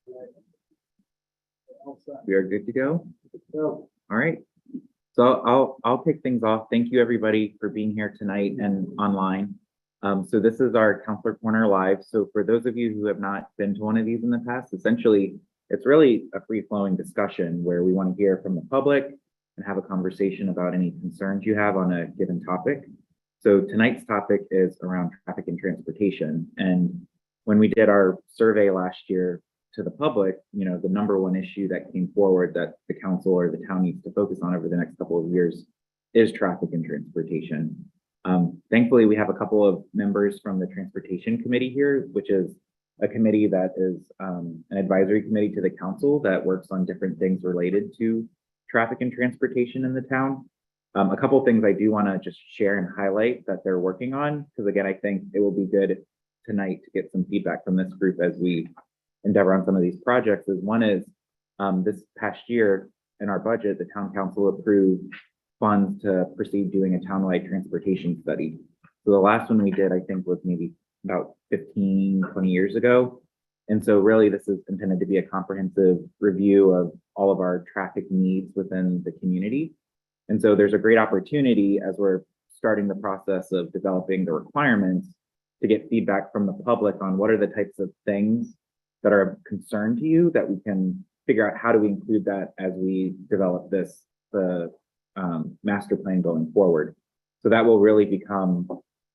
We are good to go. All right. So I'll kick things off. Thank you everybody for being here tonight and online. So this is our Counselor Corner Live. So for those of you who have not been to one of these in the past, essentially it's really a free-flowing discussion where we want to hear from the public and have a conversation about any concerns you have on a given topic. So tonight's topic is around traffic and transportation. And when we did our survey last year to the public, the number one issue that came forward that the council or the town needs to focus on over the next couple of years is traffic and transportation. Thankfully, we have a couple of members from the transportation committee here, which is a committee that is an advisory committee to the council that works on different things related to traffic and transportation in the town. A couple of things I do want to just share and highlight that they're working on, because again, I think it will be good tonight to get some feedback from this group as we endeavor on some of these projects. One is this past year in our budget, the town council approved funds to proceed doing a townwide transportation study. So the last one we did, I think, was maybe about 15, 20 years ago. And so really this is intended to be a comprehensive review of all of our traffic needs within the community. And so there's a great opportunity as we're starting the process of developing the requirements to get feedback from the public on what are the types of things that are of concern to you that we can figure out how do we include that as we develop the master plan going forward. So that will really become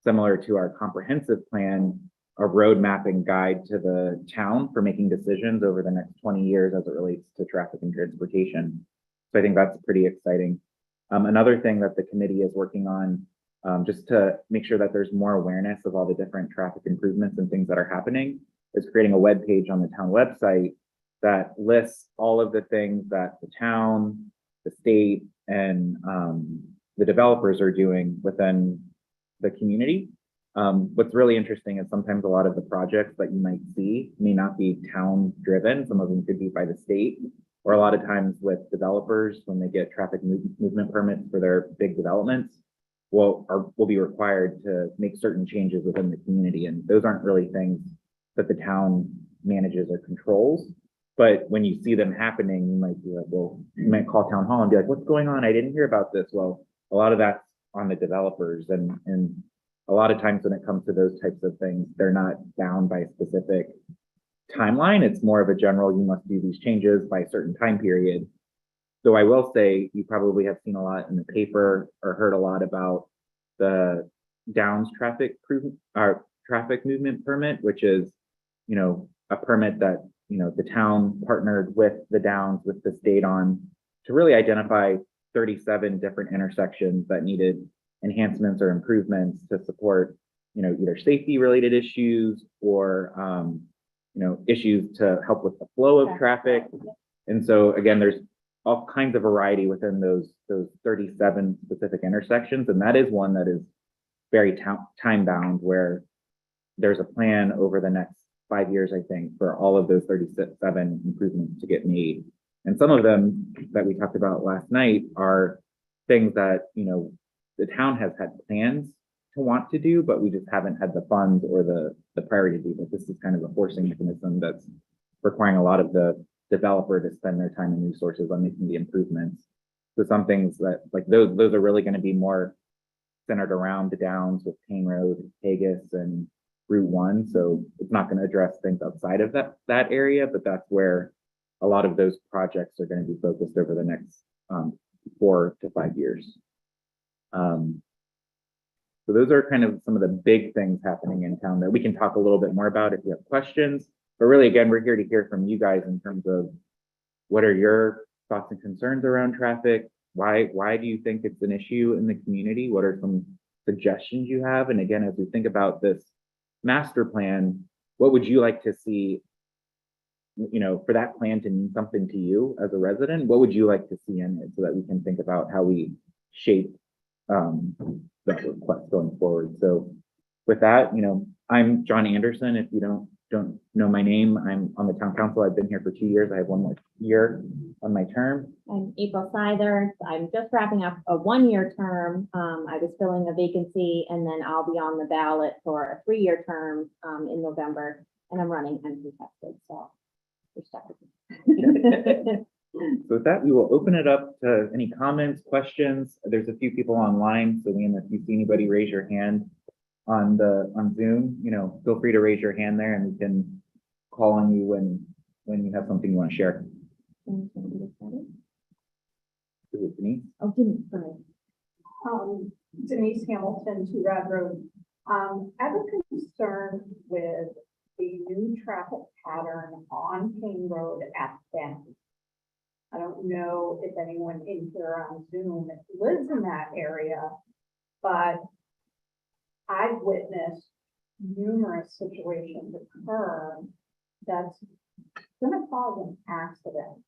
similar to our comprehensive plan, a road mapping guide to the town for making decisions over the next 20 years as it relates to traffic and transportation. So I think that's pretty exciting. Another thing that the committee is working on, just to make sure that there's more awareness of all the different traffic improvements and things that are happening, is creating a web page on the town website that lists all of the things that the town, the state, and the developers are doing within the community. What's really interesting is sometimes a lot of the projects that you might see may not be town driven. Some of them could be by the state, or a lot of times with developers, when they get traffic movement permits for their big developments, will be required to make certain changes within the community. And those aren't really things that the town manages or controls. But when you see them happening, you might be like, well, you might call town hall and be like, what's going on? I didn't hear about this. Well, a lot of that's on the developers. And a lot of times when it comes to those types of things, they're not bound by a specific timeline. It's more of a general, you must do these changes by a certain time period. So I will say you probably have seen a lot in the paper or heard a lot about the Downs traffic movement permit, which is, a permit that, the town partnered with the Downs, with the state on to really identify 37 different intersections that needed enhancements or improvements to support, either safety related issues or, issues to help with the flow of traffic. And so again, there's all kinds of variety within those 37 specific intersections. And that is one that is very time bound, where there's a plan over the next 5 years, I think, for all of those 37 improvements to get made. And some of them that we talked about last night are things that, the town has had plans to want to do, but we just haven't had the funds or the priority to do. But this is kind of a forcing mechanism that's requiring a lot of the developer to spend their time and resources on making the improvements. So some things that like those are really going to be more centered around the Downs with Payne Road, Haggis, and Route 1. So it's not going to address things outside of that area, but that's where a lot of those projects are going to be focused over the next 4 to 5 years. So those are kind of some of the big things happening in town that we can talk a little bit more about if you have questions. But really, again, we're here to hear from you guys in terms of what are your thoughts and concerns around traffic? Why do you think it's an issue in the community? What are some suggestions you have? And again, as we think about this master plan, what would you like to see, for that plan to mean something to you as a resident? What would you like to see in it so that we can think about how we shape the request going forward? So with that, I'm John Anderson. If you don't know my name, I'm on the town council. I've been here for 2 years. I have 1 more year on my term. I'm April Seithers. I'm just wrapping up a 1-year term. I was filling a vacancy, and then I'll be on the ballot for a 3-year term in November, and I'm running uncontested. So You're stuck. So with that, we will open it up to any comments, questions. There's a few people online, so Liam, if you see anybody raise your hand on Zoom, feel free to raise your hand there and we can call on you when you have something you want to share. Is it Denise? Oh, Denise, sorry. Denise Hamilton, 2 Rad Road. I have a concern with the new traffic pattern on King Road at Bend. I don't know if anyone in here on Zoom lives in that area, but I've witnessed numerous situations occur that's gonna cause an accident.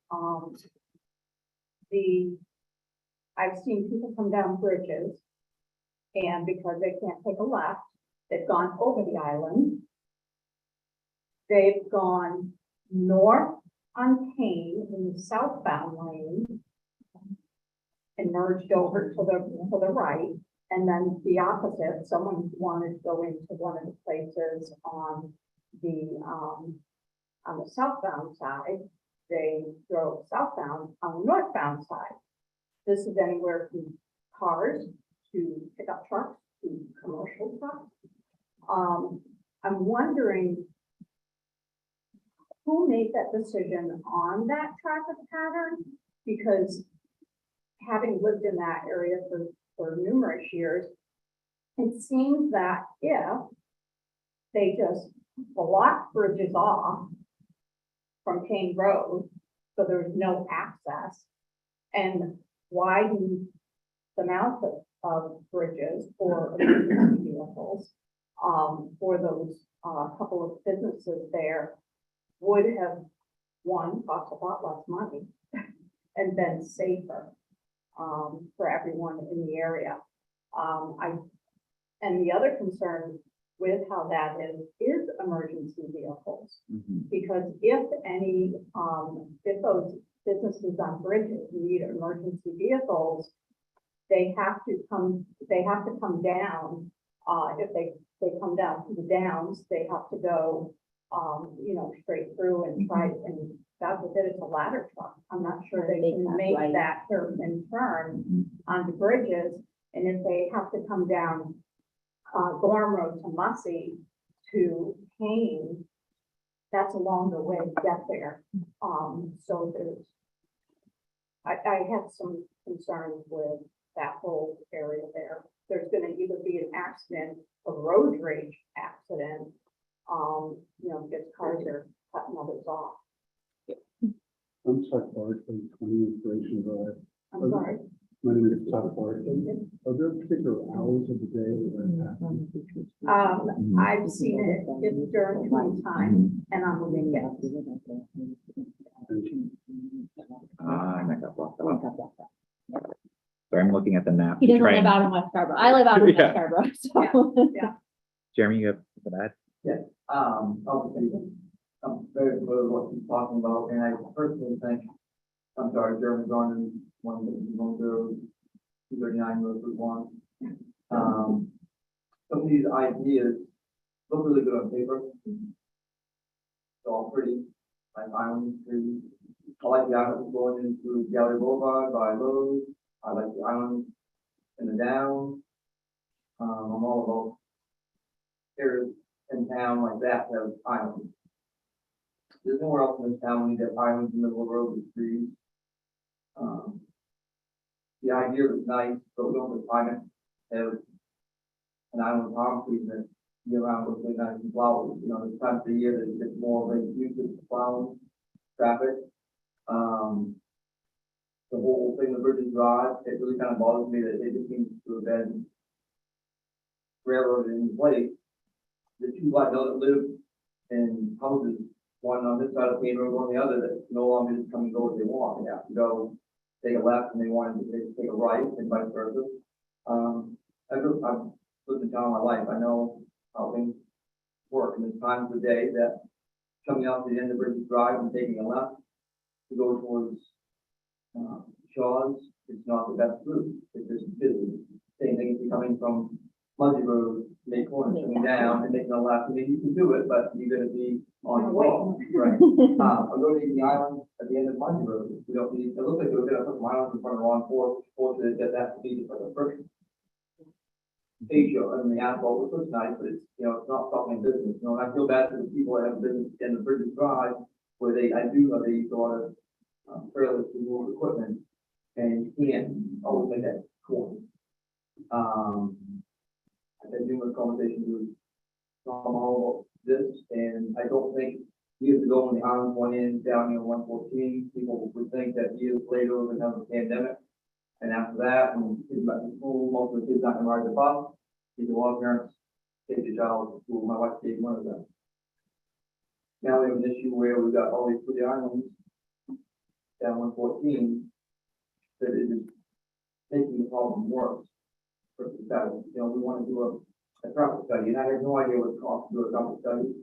I've seen people come down bridges, and because they can't take a left, they've gone over the island. They've gone north on Kane in the southbound lane and merged over to the right. And then the opposite, someone wanted to go into one of the places on the southbound side. They drove southbound on the northbound side. This is anywhere from cars to pickup trucks to commercial trucks. I'm wondering who made that decision on that traffic pattern? Because having lived in that area for numerous years, it seems that if they just block bridges off from Kane Road, so there's no access, and widen the mouth of bridges for emergency vehicles, for those couple of businesses there, would have, one, cost a lot less money and been safer for everyone in the area. And the other concern with how that is emergency vehicles. Because if those businesses on bridges need emergency vehicles, they have to come down. If they come down to the downs, they have to go straight through and try, and God forbid it's a ladder truck. I'm not sure they can make that hairpin turn onto bridges. And if they have to come down Gorham Road to Mussey to Kane, that's a longer way to get there. So I have some concerns with that whole area there. There's going to either be an accident, a road rage accident, because cars are cutting others off. I'm Chuck Barkley, 20 Inspiration Drive. I'm sorry. My name is Chuck Barkley. Are there particular hours of the day that happen? I've seen it during train time and on the weekends. I might have blocked that one. Sorry, I'm looking at the map. He to doesn't try live and- out in West Scarborough. I live out in West Yeah. Scarborough, so. Yeah. Jeremy, you have that? Obviously, I'm very familiar with what you're talking about, and I personally think, I'm sorry, Jeremy Gordon, one that you won't do, 239 Rosewood 1. Some of these ideas look really good on paper. It's all pretty, like island trees. I like the island going into Gallery Boulevard by Lowe's. I like the island in the Downs. I'm all about areas in town like that have islands. There's nowhere else in this town we need to have islands in the middle of the road with trees. The idea was nice, but we don't have have an island palm trees that year round with really nice and flowers. This time of the year that it gets more of a use of flowers, traffic. The whole thing with Bridges Drive, it really kind of bothers me that it just seems to have been railroaded in place. The two I know that live in houses, one on this side of the main road, one on the other, that no longer just come and go as they want. They have to go take a left and they want to take a right and vice versa. I've lived in town all my life. I know how things work. And there's times of the day that coming out to the end of Bridges Drive and taking a left to go towards Shaw's, it's not the best route. It's just busy. Same thing if you're coming from Muzzy Road, make corners coming down and making a left. I mean, you can do it, but you're gonna be on your wall, right? I'm going to the island at the end of Muzzy Road. We don't need, it looks like we're gonna put some islands in front of Ron Ford, to get that to be like a friction. Asia, I mean, the asphalt was nice, but it's, you know, it's not stopping business, you know, and I feel bad for the people that have business in the Bridges Drive, where I do know they use a lot of, trailers to move equipment, and you can't always make that corner. I've had numerous conversations with Tom all about this, and I don't think years ago when the island went in down here on 114, people would think that years later we're gonna have a pandemic. And after that, when kids back to school, most of the kids not gonna ride the bus. These are all parents take the child to school. My wife gave one of them. Now we have an issue where we've got all these pretty islands down 114 that is making the problem worse. For society. You know, we want to do a traffic study, and I have no idea what it costs to do a traffic study.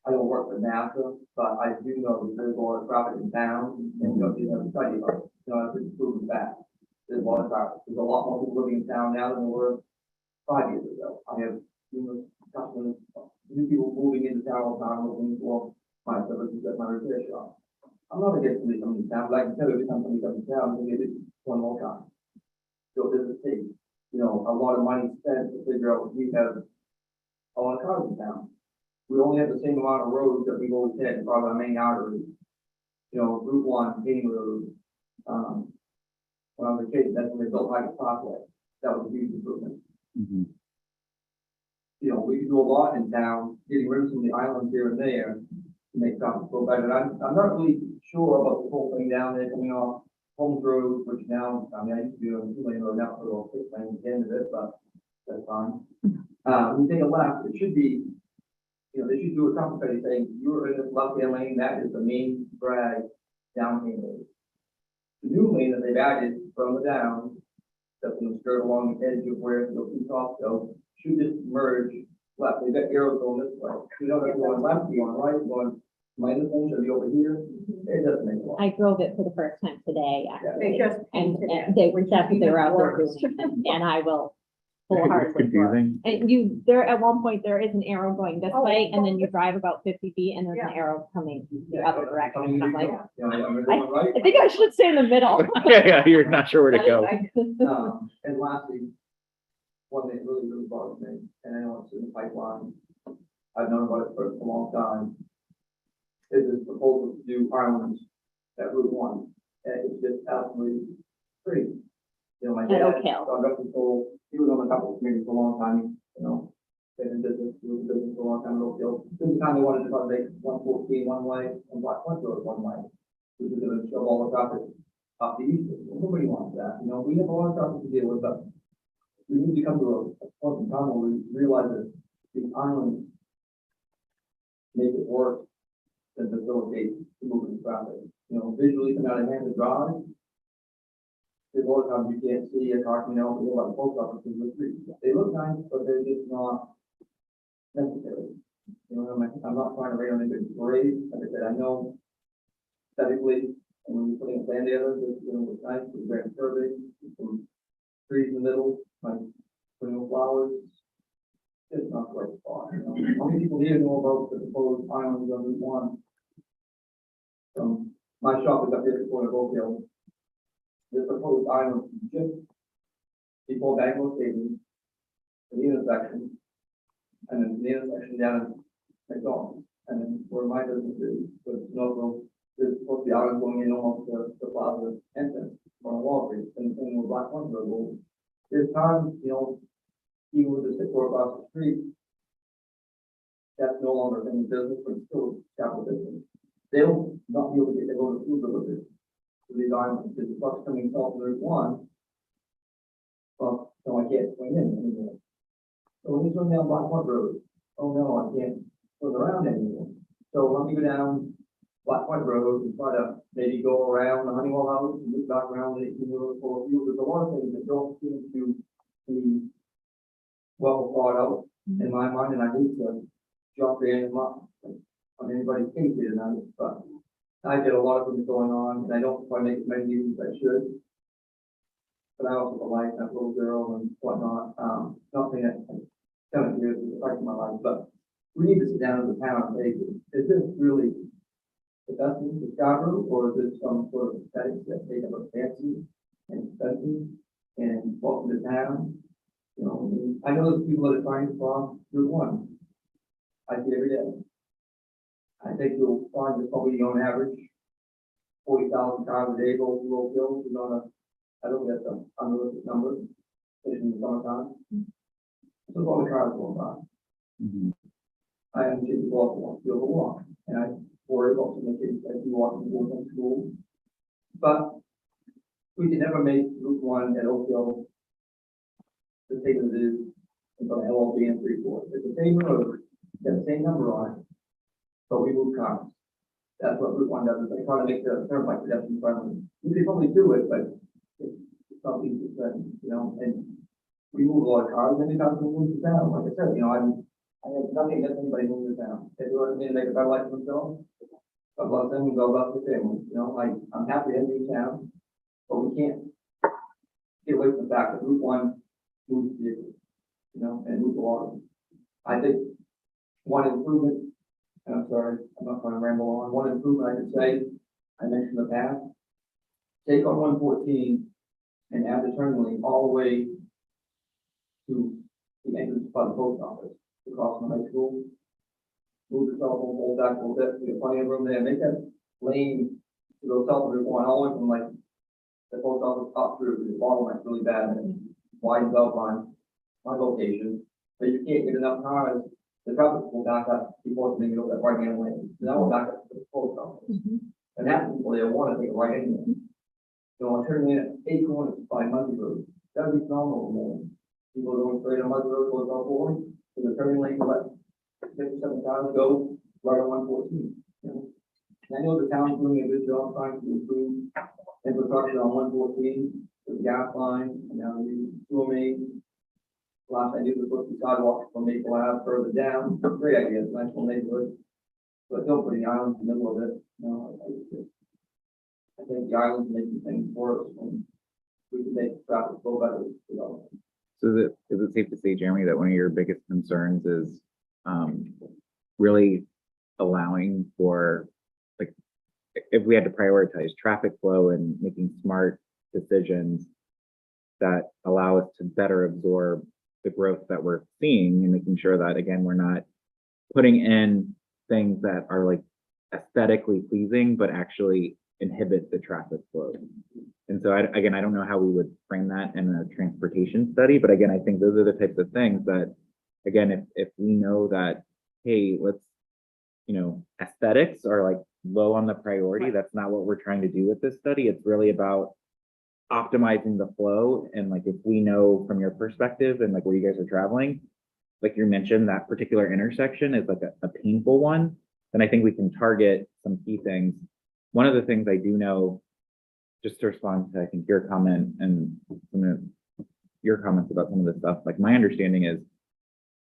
I don't work for NASA, but I do know that there's a lot of traffic in town, and you know, you have to study about it. You know, it's proven that there's a lot of traffic. There's a lot more people living in town now than there were 5 years ago. I have numerous customers, new people moving into town all the time looking for my services at my repair shop. I'm not against somebody coming to town, but I can tell you every time somebody comes to town, they get it one more time. So it doesn't take, you know, a lot of money spent to figure out we have a lot of cars in town. We only have the same amount of roads that we've always had in front of our main arteries. You know, Route 1, King Road. When I was a kid, that's when they built Highland Parkway. That was a huge improvement. Mhm. You know, we can do a lot in town, getting rid of some of the islands here and there to make traffic go better. And I'm not really sure about the whole thing down there coming off Holmes Road, which now, I mean, I used to be on a 2-lane road, now for a 6-lane at the end of it, but that's fine. When you take a left, it should be, you know, they should do a traffic study saying, you're in this left-hand lane, that is the main drag down here. The new lane that they've added from the down, that's going to skirt along the edge of where the two tops go, should just merge left. They've got arrows going this way. You don't have to go on left, you on right, going, minus one should be over here. It doesn't make a lot. I drove it for the first time today, They actually, just and painted it. they which that's is what they were even out there worse. doing, and I will It's wholeheartedly. confusing. And there, at one point, there is an arrow going this Oh, way, and then you drive about 50 feet, and there's an Yeah. arrow coming the Yeah, other direction. And I'm like, you know, I'm going right. I think I should stay in the middle. Yeah, you're not sure where to go. And lastly, one thing that really, really bothers me, and I know it's in the pipeline, I've known about it for a long time, is this proposal to do islands at Route 1. And it's just absolutely crazy. You know, my At dad, Oak Hill. I got control, he was on a couple of committees for a long time, you know, been in business, he was in business for a long time at Oak Hill. This is the time they wanted to make 114 one way and Black Point Road one way, which is going to show all the traffic up the east. Well, nobody wants that. You know, we have a lot of traffic to deal with, but we need to come to a point in time where we realize that the islands make it worse than facilitate the movement of traffic. You know, visually come out of Hampton Drive, there's a lot of times you can't see a car, you know, about the post office in the street. They look nice, but they're just not necessary. You know, I'm not trying to rain on anybody's parade. Like I said, I know aesthetically, and when you're putting a plan together, it's going to look nice, it's very curvy, some trees in the middle, like putting in flowers. It's not the right spot, you know. How many people here know about the proposed islands on Route 1? My shop is up here at the corner of Oak Hill. This proposed island just before Bangor Stadium, the intersection, and then the intersection down in McDonald's, and then where my business is, with Snowville, there's supposed to be island going in almost to the plaza entrance on Walgreens, and with Black Point Road. There's times, you know, even with the 6 across the street, that's no longer any business, but it's still capital business. They'll not be able to get their own food delivered to these islands, because the trucks coming south of Route 1, well, so I can't swing in anymore. So when you swing down Black Point Road, oh no, I can't swing around anymore. So let me go down Black Point Road and try to maybe go around the Honeywell House and loop back around the 18 road for a few. There's a lot of things that don't seem to be well thought out in my mind, and I hate to jump in and on anybody's case here tonight, but I get a lot of things going on, and I don't quite make as many use as I should. but I also like that little girl and whatnot, nothing that kind of years is affecting my life, but we need to sit down as a town and say, is this really the best thing to Scarborough, or is this some sort of aesthetic that they have a fancy and expensive and welcome to town? You know, I know there's people that are trying to cross Route 1. I see every day. I think you'll find that probably on average, 40,000 cars a day go through Oak Hill, is not a, I don't think that's an unrealistic number, especially in the summertime. So a lot of cars going by. Mhm. I am kids who also want to go walk, and I worry about some of the kids as you walk from school. But we can never make Route 1 at Oak Hill the same as it is in front of LLB and 3-4. It's the same road, got the same number on it, but we move cars. That's what Route 1 does, is they try to make the turnpike pedestrian friendly. You could probably do it, but it's not easy to say, you know, and we move a lot of cars, and many times we move to town, like I said, you know, I have nothing against anybody moving to town. If you want me to make a better life for themselves, a lot of them will go about the family, you know, I'm happy to be in town, but we can't get away from the fact that Route 1 moves vehicles, you know, and moves a lot of them. I think one improvement, and I'm sorry, I'm not trying to ramble on, one improvement I could say, I mentioned in the past, take on 114 and add the turn lane all the way to the entrance by the post office, across from high school. Move the cell phone pole back a little bit, we have plenty of room there, make that lane to go south of Route 1 all the way from like the post office up through the bottleneck's really bad, and it widens out my location, but you can't get enough cars, the traffic will back up before they go that right hand lane, so that will back up to the post office. And that people, they want to take a right anyway. So I'm turning in at 8 corners by Muddy Road, that would be phenomenal, man. People going straight on Muddy Road, goes up 40, so the turning lane, let 57 cars go right on 114, you know? And I know the town's doing a good job trying to improve infrastructure on 114, with gas line, and now the sewer main. Last I knew was supposed to be sidewalks from Maple Ave further down, great idea, nice little neighborhood. But don't put the island in the middle of it, you know, I think the island's making things worse, and we can make traffic flow better, you know. So is it safe to say, Jeremy, that one of your biggest concerns is really allowing for, like, if we had to prioritize traffic flow and making smart decisions that allow us to better absorb the growth that we're seeing, and making sure that, again, we're not putting in things that are like aesthetically pleasing, but actually inhibit the traffic flow. And so again, I don't know how we would frame that in a transportation study, but again, I think those are the types of things that, again, if we know that, hey, let's, you know, aesthetics are like low on the priority, that's not what we're trying to do with this study. It's really about optimizing the flow. And like, if we know from your perspective and like where you guys are traveling, like you mentioned, that particular intersection is like a painful one, then I think we can target some key things. One of the things I do know, just to respond to, I think, your comment and some of your comments about some of the stuff, like my understanding is,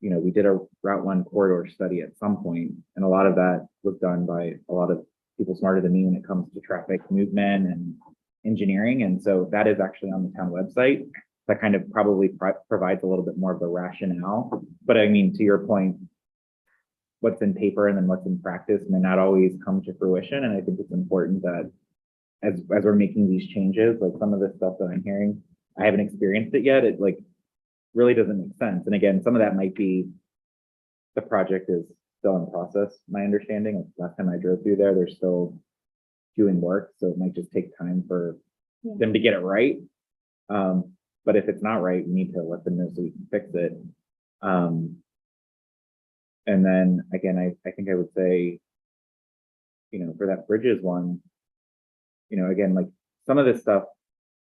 you know, we did a Route 1 corridor study at some point, and a lot of that was done by a lot of people smarter than me when it comes to traffic movement and engineering. And so that is actually on the town website. That kind of probably provides a little bit more of the rationale. But I mean, to your point, what's in paper and then what's in practice may not always come to fruition. And I think it's important that as we're making these changes, like some of the stuff that I'm hearing, I haven't experienced it yet. It like really doesn't make sense. And again, some of that might be the project is still in process. My understanding, last time I drove through there, they're still doing work. So it might just take time for them to get it right. But if it's not right, we need to let them know so we can fix it. And then again, I think I would say, you know, for that bridges one, you know, again, like some of this stuff,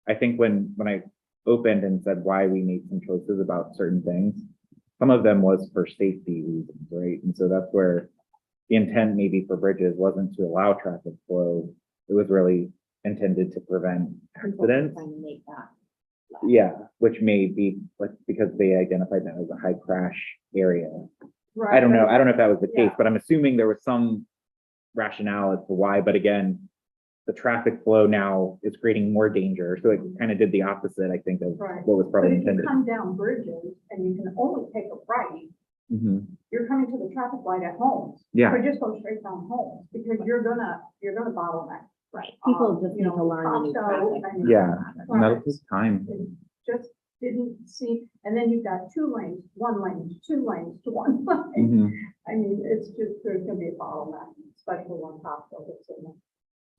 I think when I opened and said why we made some choices about certain things, some of them was for safety reasons, right? And so that's where the intent maybe for bridges wasn't to allow traffic flow. It was really intended to prevent accidents. Trying to make that. Yeah, which may be like because they identified that as a high crash area. Right. I don't know if that was the case, Yeah. but I'm assuming there was some rationale as to why. But again, the traffic flow now is creating more danger. So it kind of did the opposite, I think, of Right. what was But probably if you intended. come down bridges and you can only take a right, Mhm. you're coming to the traffic light at Holmes. Yeah. Or just go straight down Holmes, because you're gonna bottleneck. Right, people just You need know, to learn the new Costco traffic. and- Yeah, and that'll Right. take time. It just didn't see, and then you've got 2 lanes, 1 lane, 2 lanes to 1 lane. Mhm. I mean, it's just, there's gonna be a bottleneck, especially when Costco gets in there.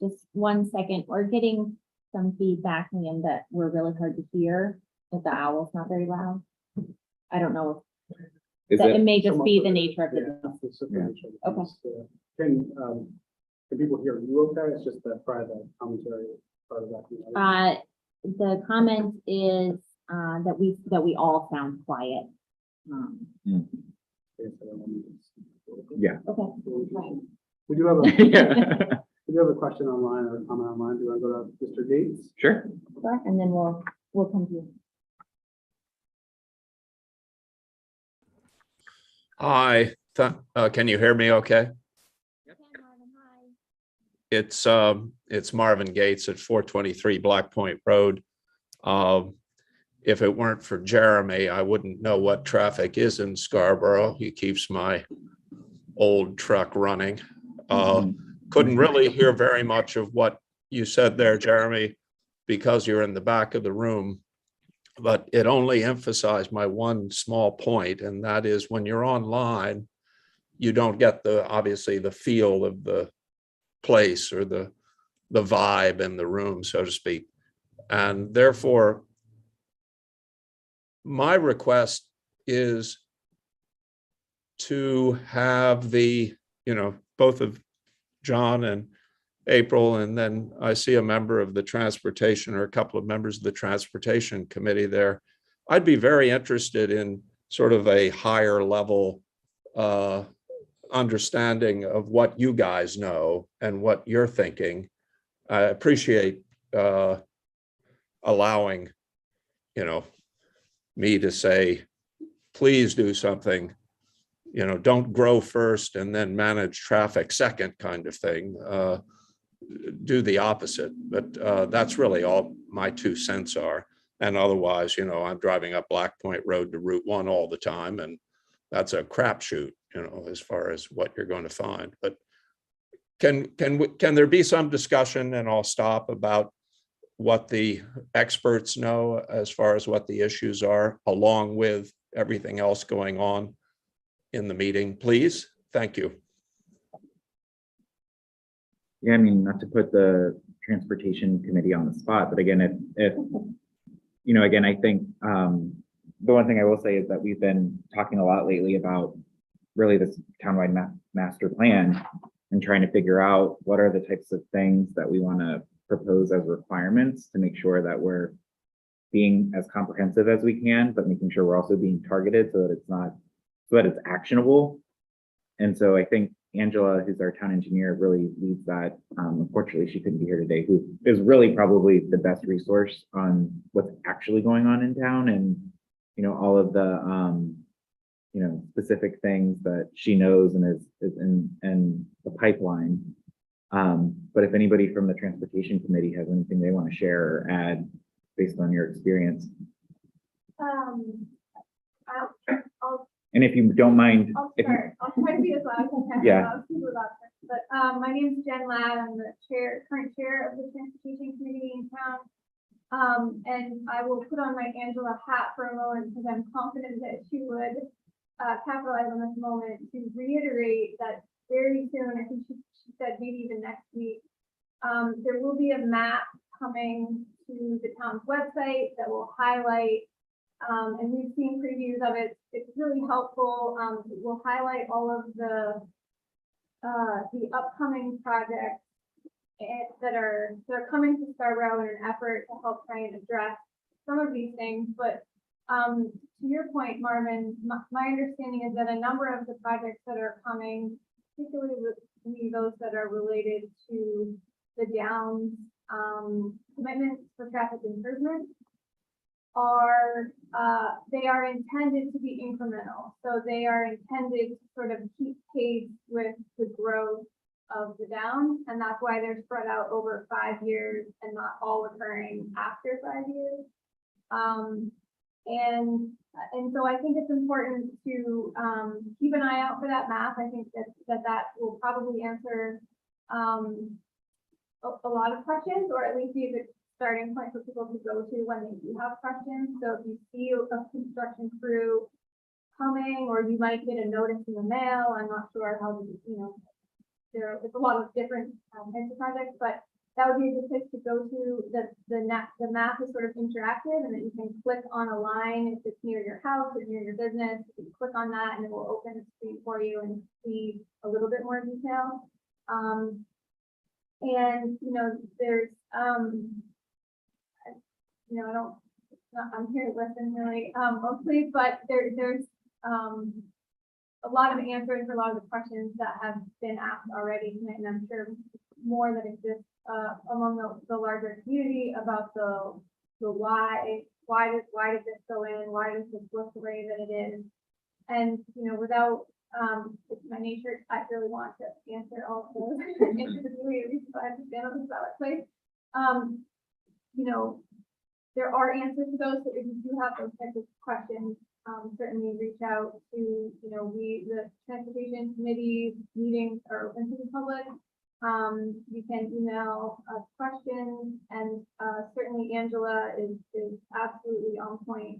Just 1 second, we're getting some feedback, Liam, that we're really hard to hear, that the owl's not very loud. I don't know, Is that it it, may just Somewhat be of the it, nature of yeah, the. it's the Yeah. nature of it. Okay. It's, can people hear you okay? It's just that private commentary part of that. The comment is, that we all sound quiet. yeah. Okay, right. We do have a, Yeah. we do have a question online or a comment online. Do you want to go to Mr. Gates? Sure. Sure, and then we'll come to you. Hi, can you hear me okay? It's Marvin Gates at 423 Black Point Road. If it weren't for Jeremy, I wouldn't know what traffic is in Scarborough. He keeps my old truck running. Couldn't really hear very much of what you said there, Jeremy, because you're in the back of the room. But it only emphasized my one small point, and that is when you're online, you don't get obviously the feel of the place or the vibe in the room, so to speak. And therefore, my request is to have both of John and April, and then I see a member of the transportation or a couple of members of the transportation committee there. I'd be very interested in sort of a higher level understanding of what you guys know and what you're thinking. I appreciate allowing, me to say, please do something, don't grow first and then manage traffic second kind of thing. Do the opposite, but that's really all my 2 cents are. And otherwise, I'm driving up Black Point Road to Route 1 all the time, and that's a crapshoot, as far as what you're going to find. But can there be some discussion, and I'll stop, about what the experts know as far as what the issues are, along with everything else going on in the meeting, please? Thank you. Yeah, I mean, not to put the transportation committee on the spot, but again, if again, I think the one thing I will say is that we've been talking a lot lately about really this townwide master plan and trying to figure out what are the types of things that we want to propose as requirements to make sure that we're being as comprehensive as we can, but making sure we're also being targeted so that it's actionable. And so I think Angela, who's our town engineer, really leads that. Unfortunately, she couldn't be here today, who is really probably the best resource on what's actually going on in town and, all of the, specific things that she knows and is in the pipeline. But if anybody from the transportation committee has anything they want to share or add based on your experience. And if you don't mind, I'll start. I'll try to be as loud as I can. Yeah. But my name is Jen Ladd. I'm the current chair of the transportation committee in town. And I will put on my Angela hat for a moment because I'm confident that she would capitalize on this moment to reiterate that very soon, I think she said maybe even next week, there will be a map coming to the town's website that will highlight, and we've seen previews of it. It's really helpful. It will highlight all of the upcoming projects that are coming to Scarborough in an effort to help try and address some of these things. But to your point, Marvin, my understanding is that a number of the projects that are coming, particularly those that are related to the Downs commitments for traffic improvement, they are intended to be incremental. So they are intended to sort of keep pace with the growth of the downs, and that's why they're spread out over 5 years and not all occurring after 5 years. And so I think it's important to keep an eye out for that map. I think that will probably answer a lot of questions, or at least be a good starting point for people to go to when they do have questions. So if you see a construction crew coming, or you might get a notice in the mail, I'm not sure how, it's a lot of different types of projects, but that would be a good place to go to. The map is sort of interactive, and then you can click on a line if it's near your house or near your business. You can click on that and it will open the screen for you and see a little bit more detail. And there's I'm here to listen really mostly, but there's a lot of answers for a lot of the questions that have been asked already tonight, and I'm sure more that exists among the larger community about the why did this go in, why does this look the way that it is, and without it's my nature, I really want to answer all of those individually, so I understand on the ballot place. There are answers to those, so if you do have those types of questions, certainly reach out to, the transportation committee meetings are open to the public. You can email us questions, and certainly Angela is absolutely on point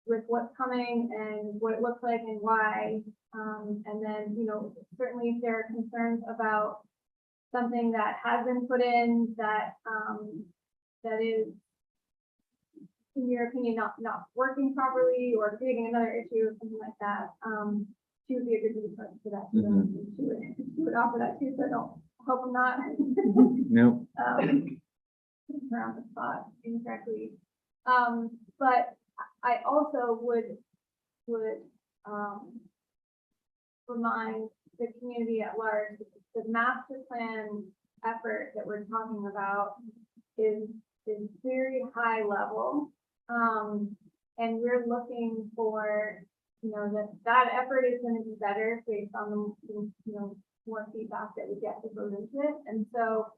with what's coming and what it looks like and why. And then, certainly if there are concerns about something that has been put in that that is, in your opinion, not working properly or creating another issue or something like that, she would be a good resource for that. She would offer that too, so I don't hope I'm not Nope. putting her on the spot incorrectly. But I also would remind the community at large that the master plan effort that we're talking about is very high level. And we're looking for, that effort is going to be better based on the, more feedback that we get that goes into it. And so,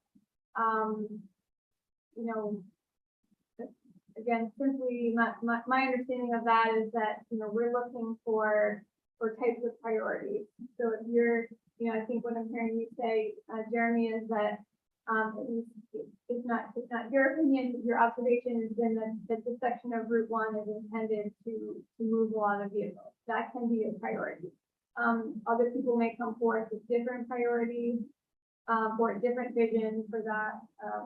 again, simply my understanding of that is that, we're looking for types of priorities. So if you're, I think what I'm hearing you say, Jeremy, is that it's not your opinion, your observation has been that this section of Route 1 is intended to move a lot of vehicles. That can be a priority. Other people may come forth with different priorities or a different vision for that,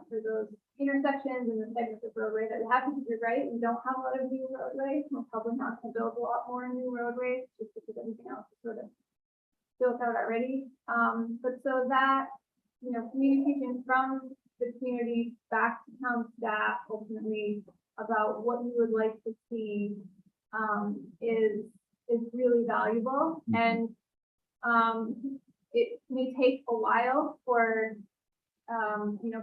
for those intersections and the segments of roadway that we have. Because you're right, we don't have a lot of new roadways. We're probably not going to build a lot more new roadways just because everything else is sort of built out already. But so that, communication from the community back to town staff ultimately about what you would like to see is really valuable. And it may take a while for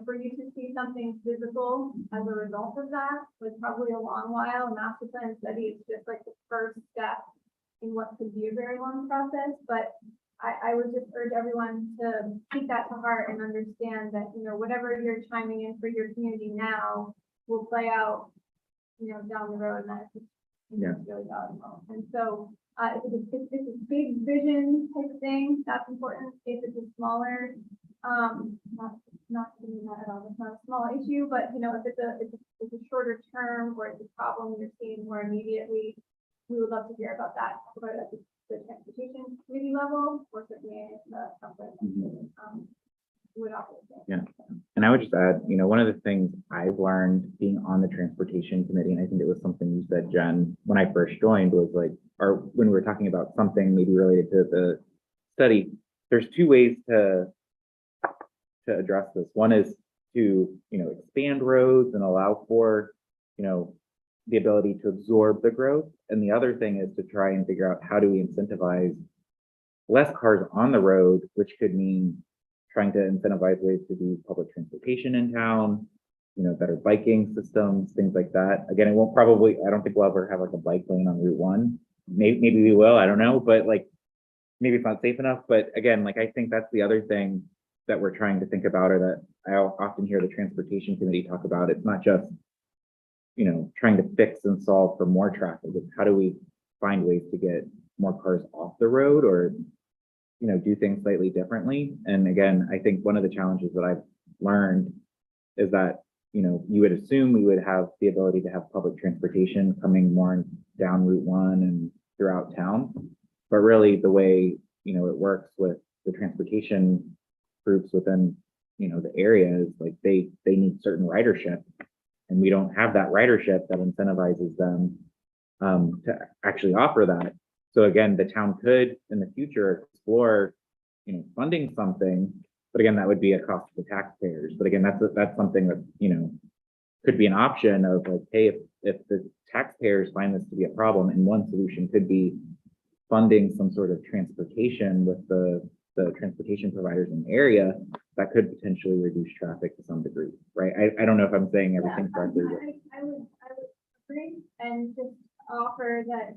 for you to see something physical as a result of that. It's probably a long while. A master plan study is just like the first step in what could be a very long process, but I would just urge everyone to take that to heart and understand that, whatever you're chiming in for your community now will play out, down the road, and that's really valuable. And so if it's a big vision type of thing, that's important. If it's a smaller, not doing that at all, it's not a small issue, but if it's a shorter term or it's a problem you're seeing more immediately, we would love to hear about that, whether that's the transportation committee level or certainly the would offer the same. Yeah. And I would just add, one of the things I've learned being on the transportation committee, and I think it was something you said, Jen, when I first joined, was like, or when we were talking about something maybe related to the study, there's two ways to address this. One is to, expand roads and allow for, the ability to absorb the growth. And the other thing is to try and figure out how do we incentivize less cars on the road, which could mean trying to incentivize ways to do public transportation in town, better biking systems, things like that. Again, it won't probably, I don't think we'll ever have like a bike lane on Route 1. Maybe we will, I don't know, but like maybe it's not safe enough, but again, like, I think that's the other thing that we're trying to think about, or that I often hear the transportation committee talk about. It's not just, you know, trying to fix and solve for more traffic. It's how do we find ways to get more cars off the road, or, you know, do things slightly differently. And again, I think one of the challenges that I've learned is that, you know, you would assume we would have the ability to have public transportation coming more down Route 1 and throughout town. But really the way, you know, it works with the transportation groups within, you know, the area is like they need certain ridership, and we don't have that ridership that incentivizes them to actually offer that. So again, the town could in the future explore, you know, funding something, but again, that would be a cost to the taxpayers. But again, that's something that, you know, could be an option of like, hey, if the taxpayers find this to be a problem, and one solution could be funding some sort of transportation with the transportation providers in the area, that could potentially reduce traffic to some degree, right? I don't know if I'm saying everything correctly. I would agree, and just offer that,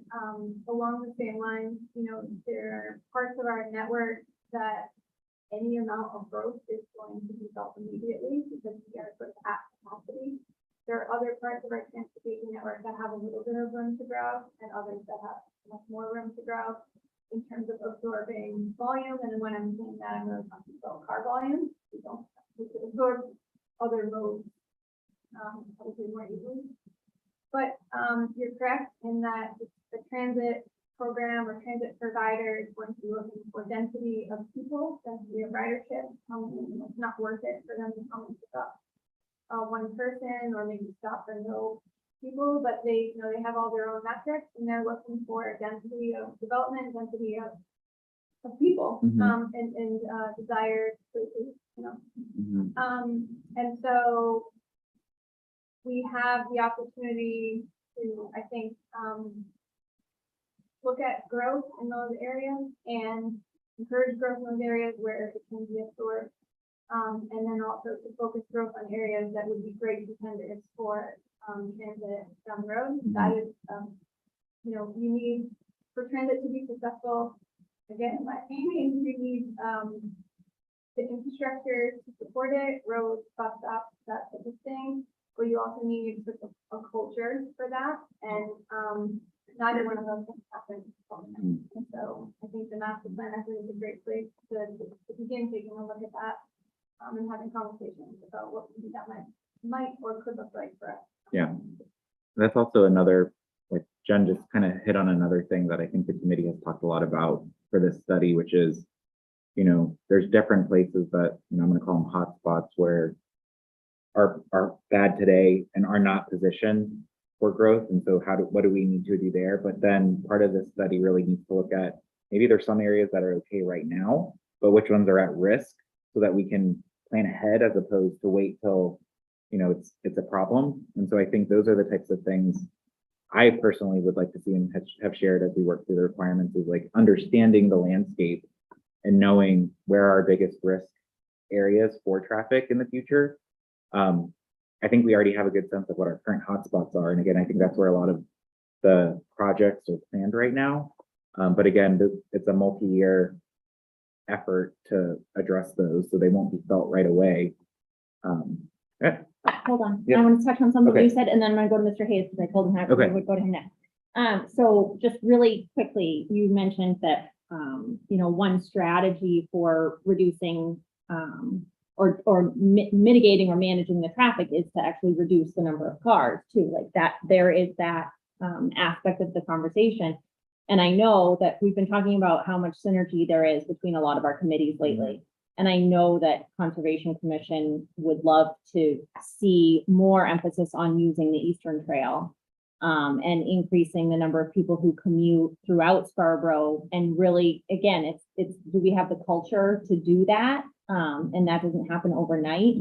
along the same lines, you know, there are parts of our network that any amount of growth is going to be felt immediately because we are sort of at capacity. There are other parts of our transportation network that have a little bit of room to grow, and others that have much more room to grow in terms of absorbing volume. And when I'm saying that, I'm really talking about car volume. We could absorb other modes, probably more easily. But you're correct in that the transit program or transit provider is going to be looking for density of people, density of ridership. It's not worth it for them to come and pick up one person or maybe stop for no people, but they, you know, they have all their own metrics, and they're looking for density of development, density of people, and desired places, you know. And so we have the opportunity to, I think, look at growth in those areas and encourage growth in those areas where it can be absorbed. And then also to focus growth on areas that would be great contenders for transit down the road. That is, you know, you need, for transit to be successful, again, my opinion, you need the infrastructure to support it, roads, bus stops, that type of thing. But you also need a culture for that, and neither one of those things happen. And so I think the master plan actually is a great place to begin taking a look at that, and having conversations about what maybe that might or could look like for us. Yeah, that's also another, like Jen just kind of hit on another thing that I think the committee has talked a lot about for this study, which is, you know, there's different places that, you know, I'm going to call them hotspots where are bad today and are not positioned for growth. And so what do we need to do there? But then part of this study really needs to look at, maybe there's some areas that are okay right now, but which ones are at risk, so that we can plan ahead as opposed to wait till, you know, it's a problem. And so I think those are the types of things I personally would like to see and have shared as we work through the requirements, is like understanding the landscape and knowing where our biggest risk areas for traffic in the future. I think we already have a good sense of what our current hotspots are. And again, I think that's where a lot of the projects are planned right now. But again, it's a multi-year effort to address those, so they won't be felt right away. Yeah. Hold on, Yeah. I want to touch on something Okay. you said, and then I'm going to go to Mr. Hayes, because I told him I Okay. would go to him next. So just really quickly, you mentioned that, you know, one strategy for reducing, or mitigating or managing the traffic is to actually reduce the number of cars too, like that, there is that, aspect of the conversation. And I know that we've been talking about how much synergy there is between a lot of our committees lately. And I know that Conservation Commission would love to see more emphasis on using the Eastern Trail, and increasing the number of people who commute throughout Scarborough. And really, again, it's do we have the culture to do that? And that doesn't happen overnight.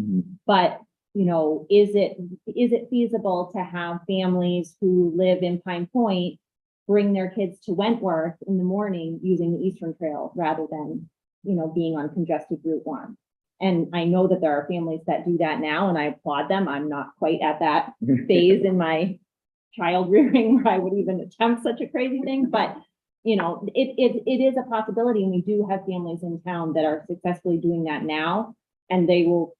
But, you know, is it feasible to have families who live in Pine Point bring their kids to Wentworth in the morning using the Eastern Trail rather than, you know, being on congested Route 1? And I know that there are families that do that now, and I applaud them. I'm not quite at that phase in my child rearing where I would even attempt such a crazy thing, but you know, it is a possibility, and we do have families in town that are successfully doing that now, and they will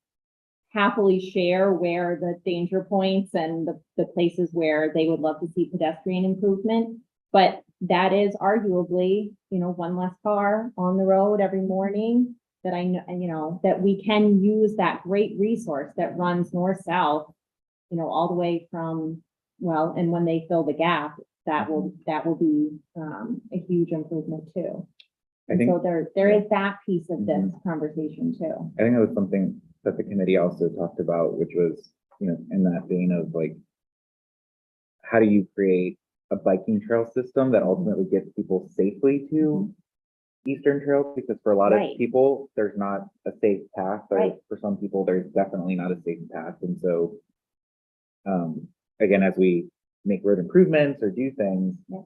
happily share where the danger points and the places where they would love to see pedestrian improvement. But that is arguably, you know, one less car on the road every morning that I know, you know, that we can use that great resource that runs north-south, you know, all the way from, well, and when they fill the gap, that will be a huge improvement too. I And think, so there is that piece of this conversation too. I think that was something that the committee also talked about, which was, you know, in that vein of like, how do you create a biking trail system that ultimately gets people safely to Eastern Trail? Because for a lot of Right. people, there's not a safe path, or Right. for some people, there's definitely not a safe path. And so, again, as we make road improvements or do things, Yeah.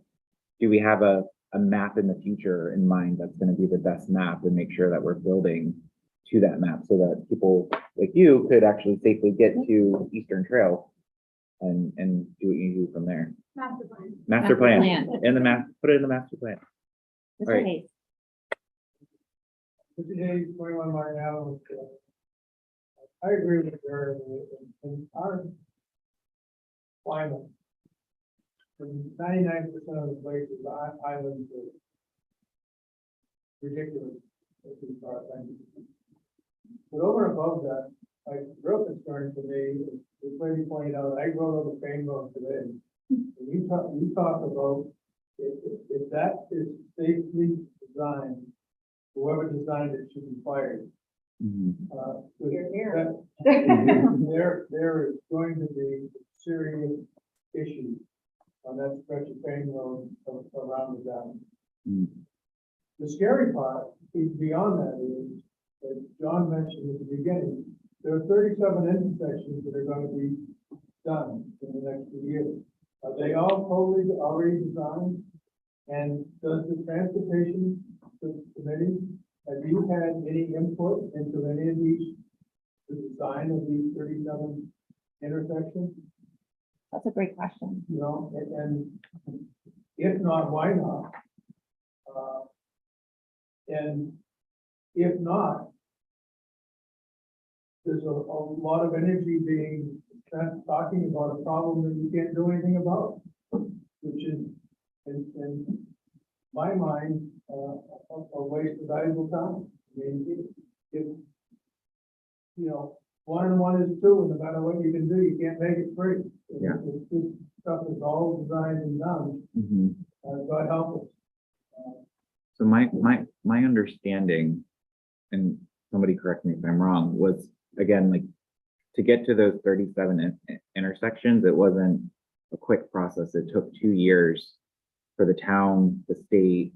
do we have a map in the future in mind that's going to be the best map, and make sure that we're building to that map so that people like you could actually safely get to Eastern Trail and do what you do from there. Master plan. Master plan. In the map, put it in the master plan. Mr. Right. Hayes. Mr. Hayes, 21 Martin Avenue. I agree with her in our climate. 99% of the places, islands are ridiculous. As far as I'm concerned. But over and above that, like real concern to me, is this lady pointed out, I rode over the train road today. And you talk about if that is safely designed, whoever designed it should be fired. You're here. There is going to be serious issues on that stretch of train road around the dam. The scary part is beyond that is, as John mentioned at the beginning, there are 37 intersections that are going to be done in the next few years. Are they all totally already designed? And does the transportation committee, have you had any input into any of these, the design of these 37 intersections? That's a great question. You know, and if not, why not? And if not, there's a lot of energy being spent talking about a problem that you can't do anything about, which is, in my mind, a waste of valuable time. I mean, if you know, 1 and 1 is 2, and no matter what you can do, you can't make it free. Yeah. This stuff is all designed and done. God help us. So my understanding, and somebody correct me if I'm wrong, was again, like, to get to those 37 intersections, it wasn't a quick process. It took 2 years for the town, the state,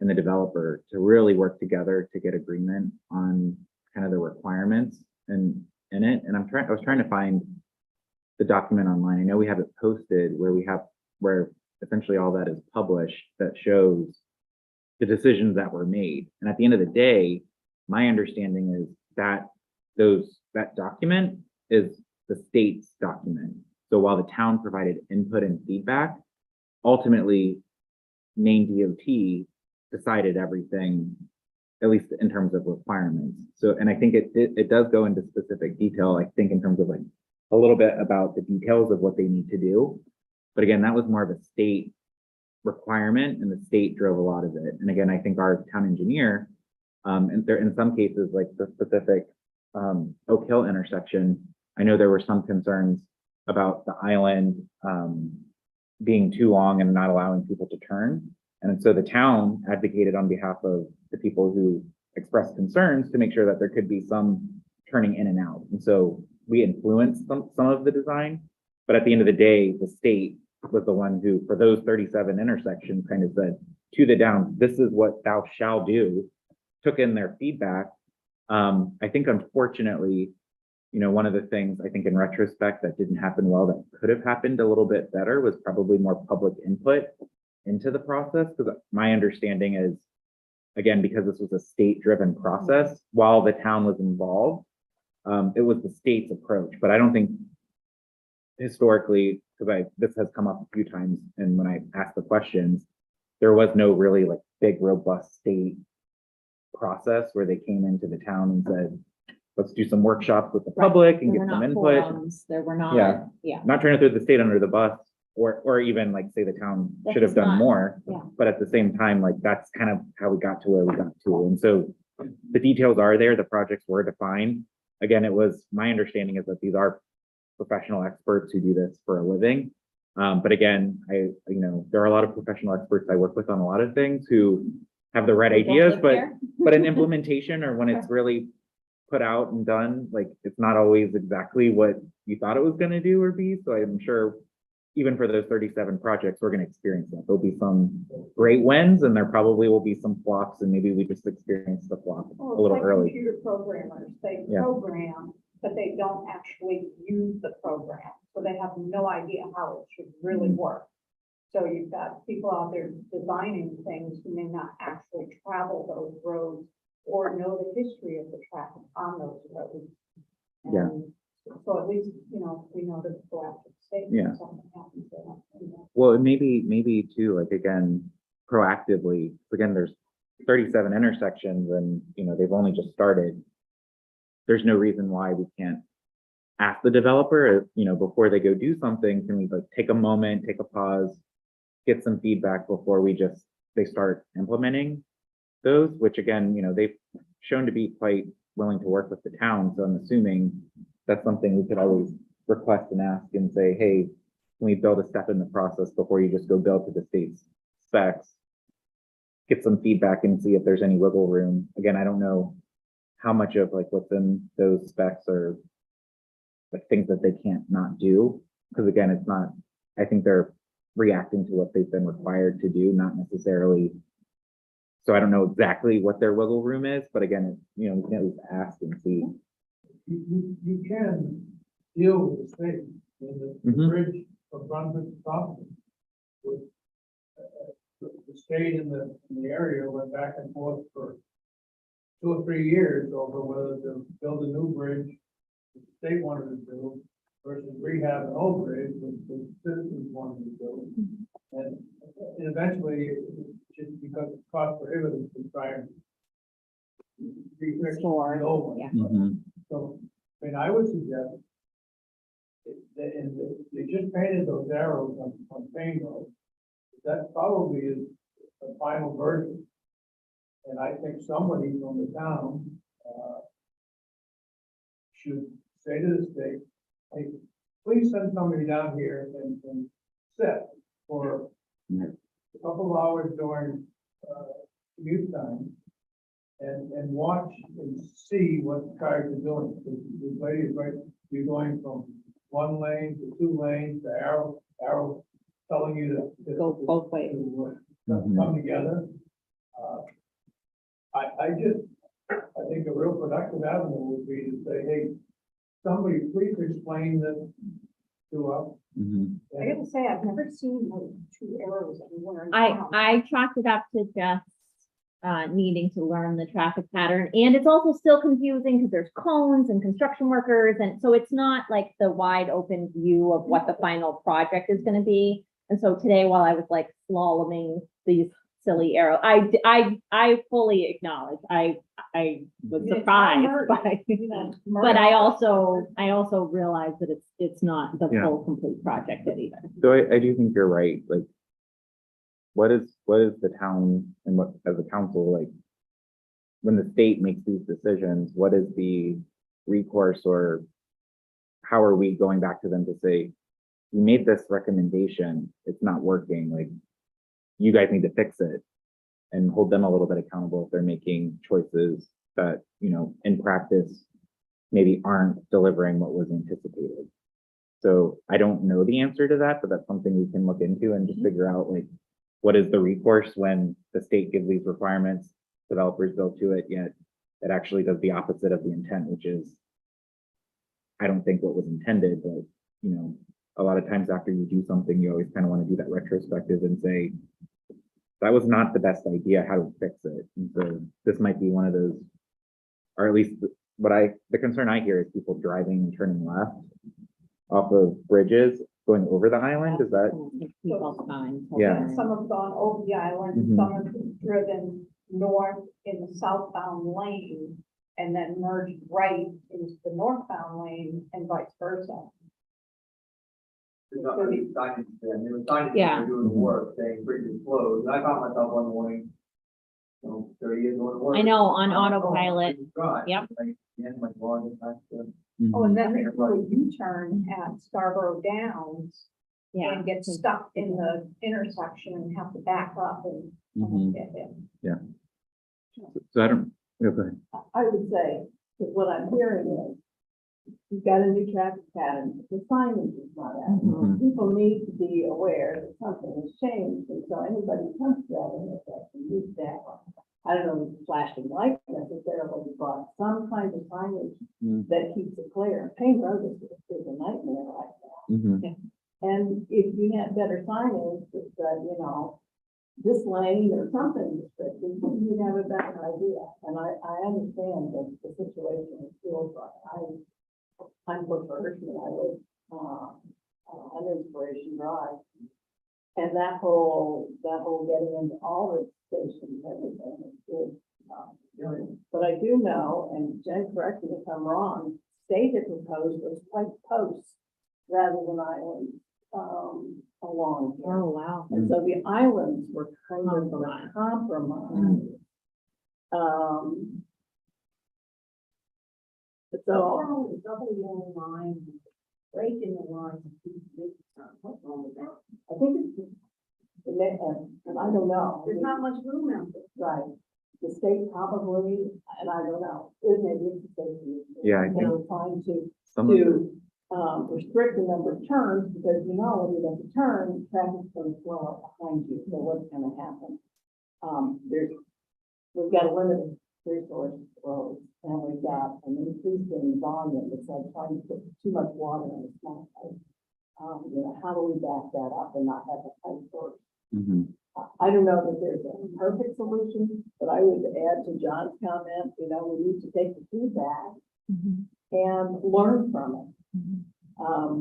and the developer to really work together to get agreement on kind of the requirements and in it. And I was trying to find the document online. I know we have it posted where essentially all that is published, that shows the decisions that were made. And at the end of the day, my understanding is that that document is the state's document. So while the town provided input and feedback, ultimately Maine DOT decided everything, at least in terms of requirements. So, and I think it does go into specific detail, I think, in terms of like a little bit about the details of what they need to do. But again, that was more of a state requirement, and the state drove a lot of it. And again, I think our town engineer, and there in some cases, like the specific Oak Hill intersection, I know there were some concerns about the island being too long and not allowing people to turn. And so the town advocated on behalf of the people who expressed concerns to make sure that there could be some turning in and out. And so we influenced some of the design, but at the end of the day, the state was the one who, for those 37 intersections, kind of said to the town, this is what thou shall do, took in their feedback. I think unfortunately, you know, one of the things I think in retrospect that didn't happen well, that could have happened a little bit better, was probably more public input into the process. Because my understanding is, again, because this was a state-driven process, while the town was involved, it was the state's approach. But I don't think historically, because this has come up a few times, and when I ask the questions, there was no really like big robust state process where they came into the town and said, let's do some workshops with the Right. public and There get were some not input. forums, there were Yeah. not, yeah. Not trying to throw the state under the bus or even like say the town That's should have just done not- more. yeah. But at the same time, like that's kind of how we got to where we got to. And so the details are there, the projects were defined. Again, it was, my understanding is that these are professional experts who do this for a living. But again, there are a lot of professional experts I work with on a lot of things who have the right Who don't ideas, live but here. but in implementation or when it's really put out and done, like it's not always exactly what you thought it was gonna do or be. So I'm sure even for those 37 projects, we're gonna experience that. There'll be some great wins and there probably will be some flops and maybe we just experienced the flop a Well, it's little like early. computer programmers, they Yeah. program, but they don't actually use the program. So they have no idea how it should really Mm-hmm. work. So you've got people out there designing things who may not actually travel those roads or know the history of the traffic on those roads. Yeah. And so at least, we know to go after the state. Yeah. If something happens, they don't, Well, and maybe too, like again, proactively, again, there's 37 intersections and, they've only just started. There's no reason why we can't ask the developer, before they go do something, can we like take a moment, take a pause, get some feedback before they start implementing those, which again, they've shown to be quite willing to work with the town. So I'm assuming that's something we could always request and ask and say, hey, can we build a step in the process before you just go build to the state's specs? Get some feedback and see if there's any wiggle room. Again, I don't know how much of like what's in those specs are like things that they can't not do. Because again, it's not, I think they're reacting to what they've been required to do, not necessarily. So I don't know exactly what their wiggle room is, but again, we can at least ask and see. You can deal with the state in the Mhm. bridge of Brunswick to Thompson. With, the state in the area went back and forth for 2 or 3 years over whether to build a new bridge that the state wanted to do versus rehab an old bridge that the citizens wanted to do. And eventually, just because it's cost prohibitive to try and refix the Sure, old one. yeah. Mhm. So, I mean, I would suggest they just painted those arrows on Payne Road. That probably is the final version. And I think somebody from the town, should say to the state, hey, please send somebody down here and sit for a couple of hours during, commute time. And watch and see what the cars are doing. The lady is right, you're going from 1 lane to 2 lanes, the arrow telling you to Go both ways. Mhm. come together. I think a real productive avenue would be to say, hey, somebody please explain this to us. Mhm. I gotta say, I've never seen those 2 arrows anywhere in town. I chalked it up to just needing to learn the traffic pattern. And it's also still confusing because there's cones and construction workers. And so it's not like the wide open view of what the final project is going to be. And so today, while I was like slaloming these silly arrows, I fully acknowledge, I was It's surprised not by, Murder. but I also realized that it's not the Yeah. full complete project yet either. So I do think you're right, like, what is the town and what, as a council, like, when the state makes these decisions, what is the recourse or how are we going back to them to say, you made this recommendation, it's not working, like, you guys need to fix it and hold them a little bit accountable if they're making choices that, in practice, maybe aren't delivering what was anticipated. So I don't know the answer to that, but that's something we can look into and just figure out, like, what is the recourse when the state gives these requirements, developers build to it, yet it actually does the opposite of the intent, which is, I don't think what was intended, but, a lot of times after you do something, you always kind of want to do that retrospective and say, that was not the best idea, how to fix it? And so this might be one of those, or at least the concern I hear is people driving and turning left off of bridges going over the island, is that? People's time. Yeah. Some have gone over the island, Mhm. some have driven north in the southbound lane and then merged right into the northbound lane and vice versa. There's not really signage there, and there was signage Yeah. doing the work, saying bridges closed, and I found myself one morning, 30 years going to work. I know, on Oh, autopilot. bridges dry. Yep. Like, yeah, my God, it's back to- Oh, Mhm. and then they do a U-turn at Scarborough Downs Yeah. and get stuck in the intersection and have to back up and Mhm. get in. So I don't, go ahead. I would say, that what I'm hearing is, you've got a new traffic pattern, the signage is not out. Mhm. People need to be aware that something has changed, and so anybody who comes to that intersection needs that. I don't know, flashing lights necessarily, but some kind of signage Mm. that keeps it clear. Payne Road is a nightmare right now. Mhm. And if you had better signage that said, this lane or something restricted, you'd have a better idea. And I understand that the situation is still, I'm for Berkshire, I live, on Inspiration Drive. And that whole getting into all the stations, everything is good. But I do know, and Jen, correct me if I'm wrong, state had proposed those white posts rather than islands, along here. Oh, wow. And so the islands were kind of Compromise. a compromise. So, Double line, breaking the line. What's wrong with that? I think it's, and I don't know. There's not much room out there. Right, the state probably, and I don't know, it may be the state. Yeah, I They think were trying to some of the, restrict the number of turns, because when you have to turn, traffic's going to flow up behind you, so what's gonna happen? We've got a limited resource roads, and we've got an increasing volume, it's like trying to put too much water in a small pipe. How do we back that up and not have a pipe burst? Mhm. I don't know that there's a perfect solution, but I would add to John's comment, we need to take the feedback and learn from it.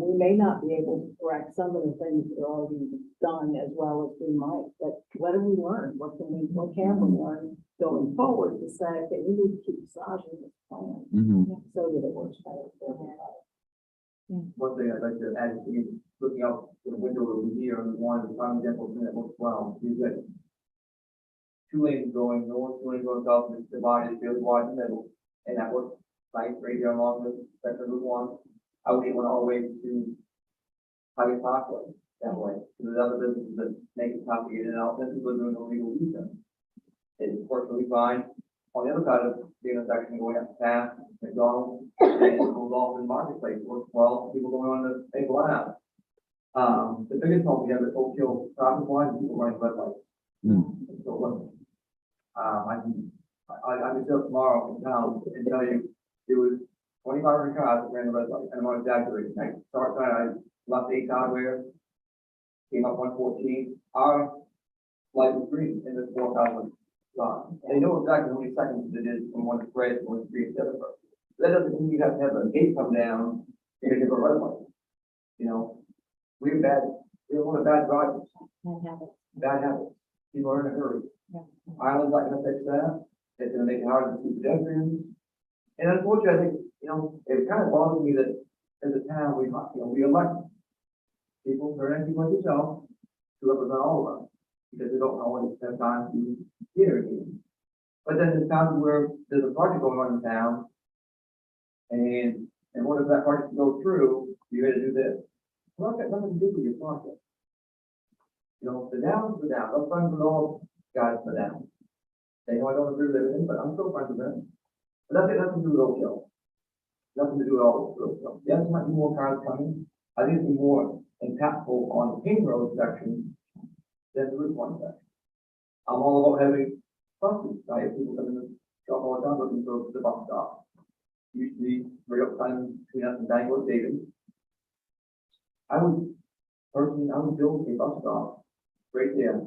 We may not be able to correct some of the things that are already done as well as we might, but what do we learn? What can we learn going forward to say, okay, we need to keep massaging this plan Mhm. so that it works better for everybody. One thing I'd like to add is looking out the window over here on one of the time examples that looks well, is that two lanes going north, two lanes going south, and it's divided, fairly wide in the middle, and that works nice right there along the section of Route 1. I would get one all the way to Highway Parkway that way. There's other businesses that make it tough to get in and out, this is doing illegal weekend. It works really fine. On the other side of the intersection, going up past McDonald's, and it goes off in Marketplace, works well, people going on the Maple Ave. The biggest problem we have is Oak Hill traffic line, people running red lights. Mm. So, look, I can go tomorrow in town and tell you, it was 2,500 cars that ran the red light, and I'm not exaggerating. I left 8 hardware, came up 114, our light was green, and this 4,000 gone. They know exactly how many seconds it is from one red to one green, etc. That doesn't mean you have to have a gate come down and give a red light. We have a lot of bad drivers, bad habits. People are in a hurry. Island's not gonna fix that. It's gonna make it harder to see pedestrians. And unfortunately, I think, it kind of bothers me that as a town, we elect people, certain people like yourself, to represent all of us, because we don't always have time to hear it. But then there's times where there's a project going on in town, and in order for that project to go through, you gotta do this. Well, that's got nothing to do with your project. The downs are down. I'm friends with all guys for down. They know I don't agree with everything, but I'm still friends with them. But that's got nothing to do with Oak Hill. Nothing to do at all with Oak Hill. Yes, there might be more cars coming. I think it's more impactful on the King Road section than the Route 1 section. I'm all about having buses. I have people coming to shop all the time looking for the bus stop. Usually right up time between us and Bangor, David. I would build a bus stop right there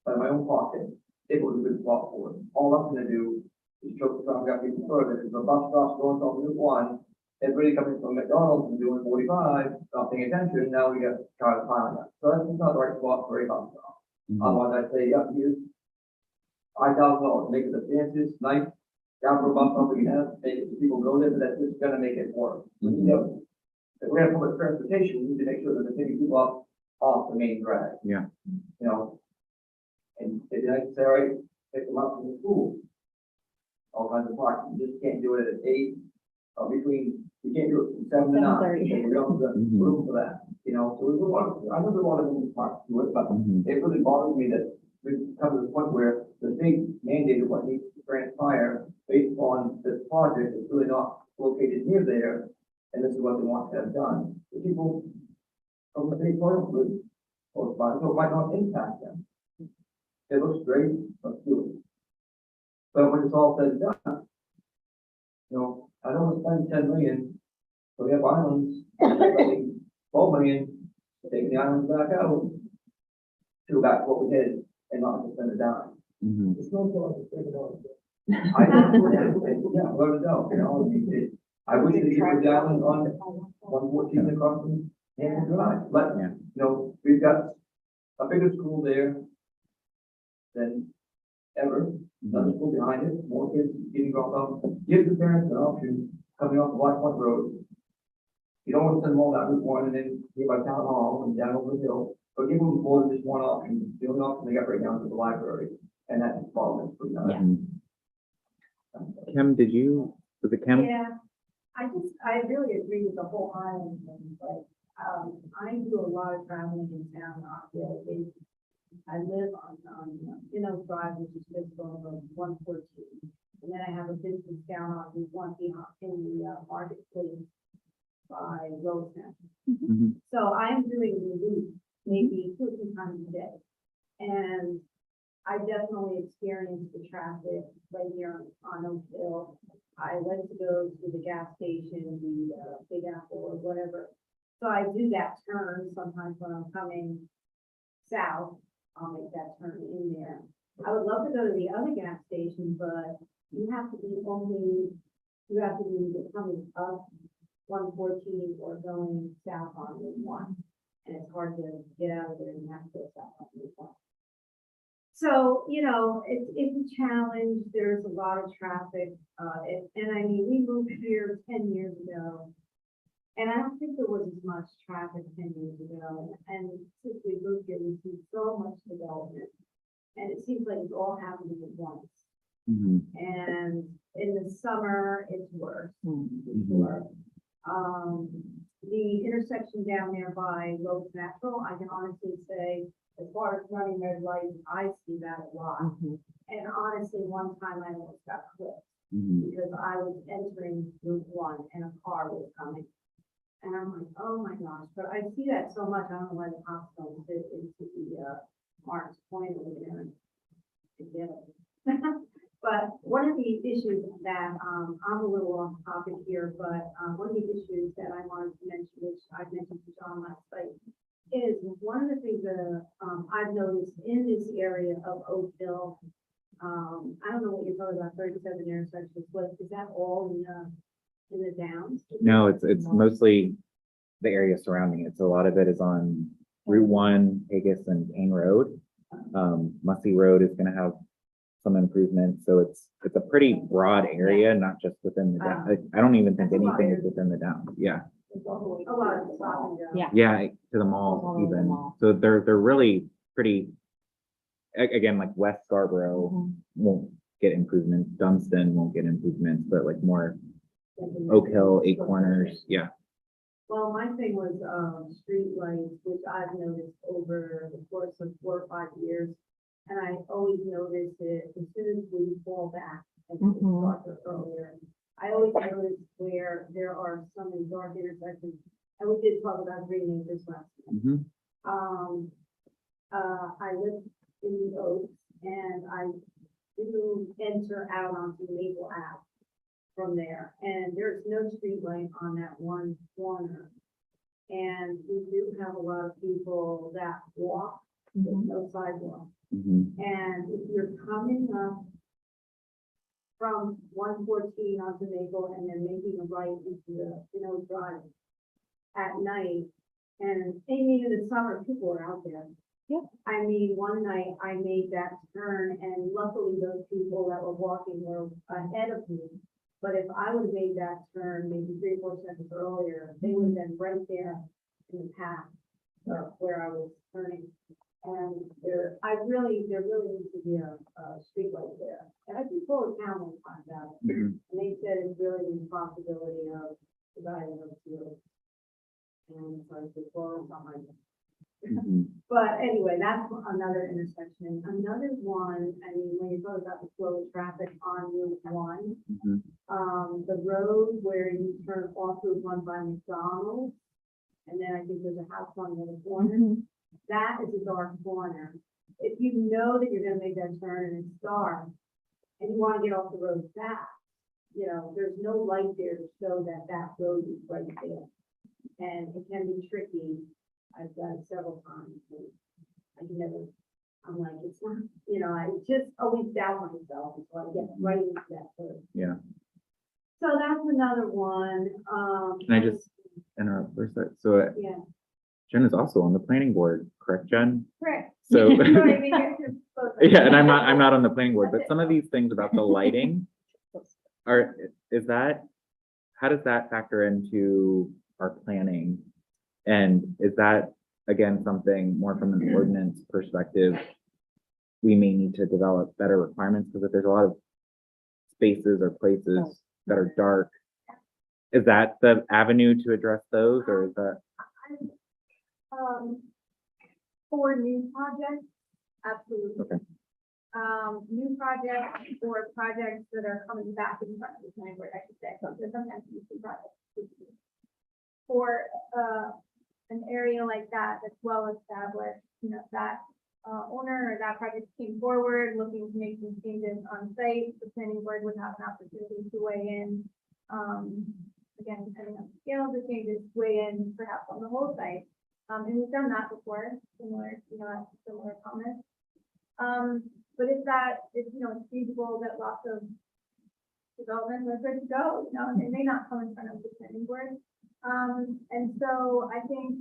by my own pocket. If it was a good spot for it. All I'm gonna do is choke the traffic up even further, because the bus stop's going on Route 1, everybody coming from McDonald's and doing 45, not paying attention, now we got cars piling up. So that's not the right spot for a bus stop. Mhm. Otherwise, I'd say, yeah, here's $5,000, make it the fanciest, nice, capital bump up we have, make it so people go there, but that's just gonna make it work. Mhm. You know, if we're gonna public transportation, we need to make sure that they're taking people off the main drag. Yeah. You know, and if I say, all right, pick them up from the school. All kinds of parking, you just can't do it at 8, you can't do it from 7 to 9. 7:30. We don't have Mhm. room for that, you know, so there's a lot of, I know there's a lot of moving parts to it, but Mhm. it really bothers me that we've come to the point where the state mandated what needs to transpire based on this project is really not located near there, and this is what they want to have done. The people from the state point would, so it might not impact them. It looks great, let's do it. But when it's all said and done, you know, I don't want to spend 10 million, so we have islands, spending 12 million, taking the islands back out, to back to what we did, and not have to spend a dime. Mhm. It's no problem to take it all. I think, yeah, let it go, you know, I wish they could put down on 114 across from Hampton Drive, but, Yeah. you know, we've got a bigger school there than ever, another school behind it, more kids getting dropped off, give the parents an option coming off the Black Point Road. You don't want to send them all down Route 1 and then here by Town Hall and down over the hill, but give them more than just one option, the only option they got right down to the library, and that's problem, pretty nice. Mhm. Kim, was it Kim? Yeah, I really agree with the whole island thing, but, I do a lot of traveling in town on a daily basis. I live on, Drive, which is just over 114. And then I have a business down on Route 1 in the marketplace by Roseman. Mhm. So I'm doing the loop maybe 2 or 3 times a day. And I definitely experience the traffic right here on Oak Hill. I like to go to the gas station, the Big Apple or whatever. So I do that turn sometimes when I'm coming south, I'll make that turn in there. I would love to go to the other gas station, but you have to be coming up 114 or going south on Route 1. And it's hard to get out of there and you have to go south on Route 1. So, it's a challenge. There's a lot of traffic. And I mean, we moved here 10 years ago. And I don't think there was as much traffic 10 years ago. And since we moved here, we see so much development. And it seems like it's all happening at once. Mhm. And in the summer, it's worse. Mhm. Sure. The intersection down there by Rose Natural, I can honestly say, as far as running red lights, I see that a lot. Mhm. And honestly, one time I almost got clipped Mhm. because I was entering Route 1 and a car was coming. And I'm like, oh my gosh, but I see that so much, I don't know why the cops don't sit into the, Mark's Point over there and get it. But one of the issues that, I'm a little off topic here, but, one of the issues that I wanted to mention, which I've mentioned to John last night, is one of the things that, I've noticed in this area of Oak Hill. I don't know what you're talking about, 37 intersections, but is that all in the downs? No, it's mostly the area surrounding it. So a lot of it is on Route 1, Haggis and Kane Road. Mussey Road is gonna have some improvements, so it's a pretty broad area, not just within the down. I don't even think That's a lot. anything is within the downs. Yeah, A lot of stop and go. Yeah. yeah, to the mall All over the even. mall. So they're really pretty. Again, like West Scarborough Mhm. won't get improvements, Dunston won't get improvements, but like more Oak Hill, Eight Corners, yeah. Well, my thing was, street lights, which I've noticed over the course of 4 or 5 years. And I always notice it as soon as we fall back and it's Mhm. darker earlier. I always notice where there are so many dark intersections, and we did talk about green acres last night. Mhm. I live in the Oaks, and I do enter out onto Maple Ave from there, and there's no street light on that one corner. And we do have a lot of people that walk, there's Mhm. no sidewalk. Mhm. And if you're coming up from 114 onto Maple and then making a right into the, drive at night. And in the summer, people are out there. Yep. I mean, one night I made that turn and luckily those people that were walking were ahead of me. But if I would have made that turn maybe 3 or 4 seconds earlier, they would have been right there in the path where I was turning. And there really needs to be a street light there. And I think Fuller Town will find out. Mhm. And they said it's really the responsibility of the guy in those fields. And so I said, well, it's not my. Mhm. But anyway, that's another intersection. Another one, I mean, when you're talking about the flow of traffic on Route 1, Mhm. the road where you turn off Route 1 by McDonald's, and then I think there's a house on the other corner. That is a dark corner. If you know that you're gonna make that turn and it's dark, and you wanna get off the road fast, there's no light there to show that that road is right there. And it can be tricky. I've done it several times. And I'm like, it's not, I just always doubt myself until I get right into that turn. Yeah. So that's another one. Can I just interrupt for a sec? So Yeah. Jen is also on the planning board, correct, Jen? Correct. So, You know what I mean? It's just both of yeah, them. and I'm not on the planning board, but some of these things about the lighting how does that factor into our planning? And is that, again, something more from an ordinance perspective? We may need to develop better requirements because if there's a lot of spaces or places that are dark, is that the avenue to address those, or is that? For new projects, absolutely. Okay. New projects or projects that are coming back in front of the planning board, I should say, so sometimes you see projects. For, an area like that, that's well established, if that, owner or that project came forward looking to make some changes on site, the planning board would have an opportunity to weigh in. Again, depending on the scale of the changes, weigh in perhaps on the whole site. And we've done that before, similar comments. But if it's feasible that lots of development are good to go, they may not come in front of the planning board. And so I think,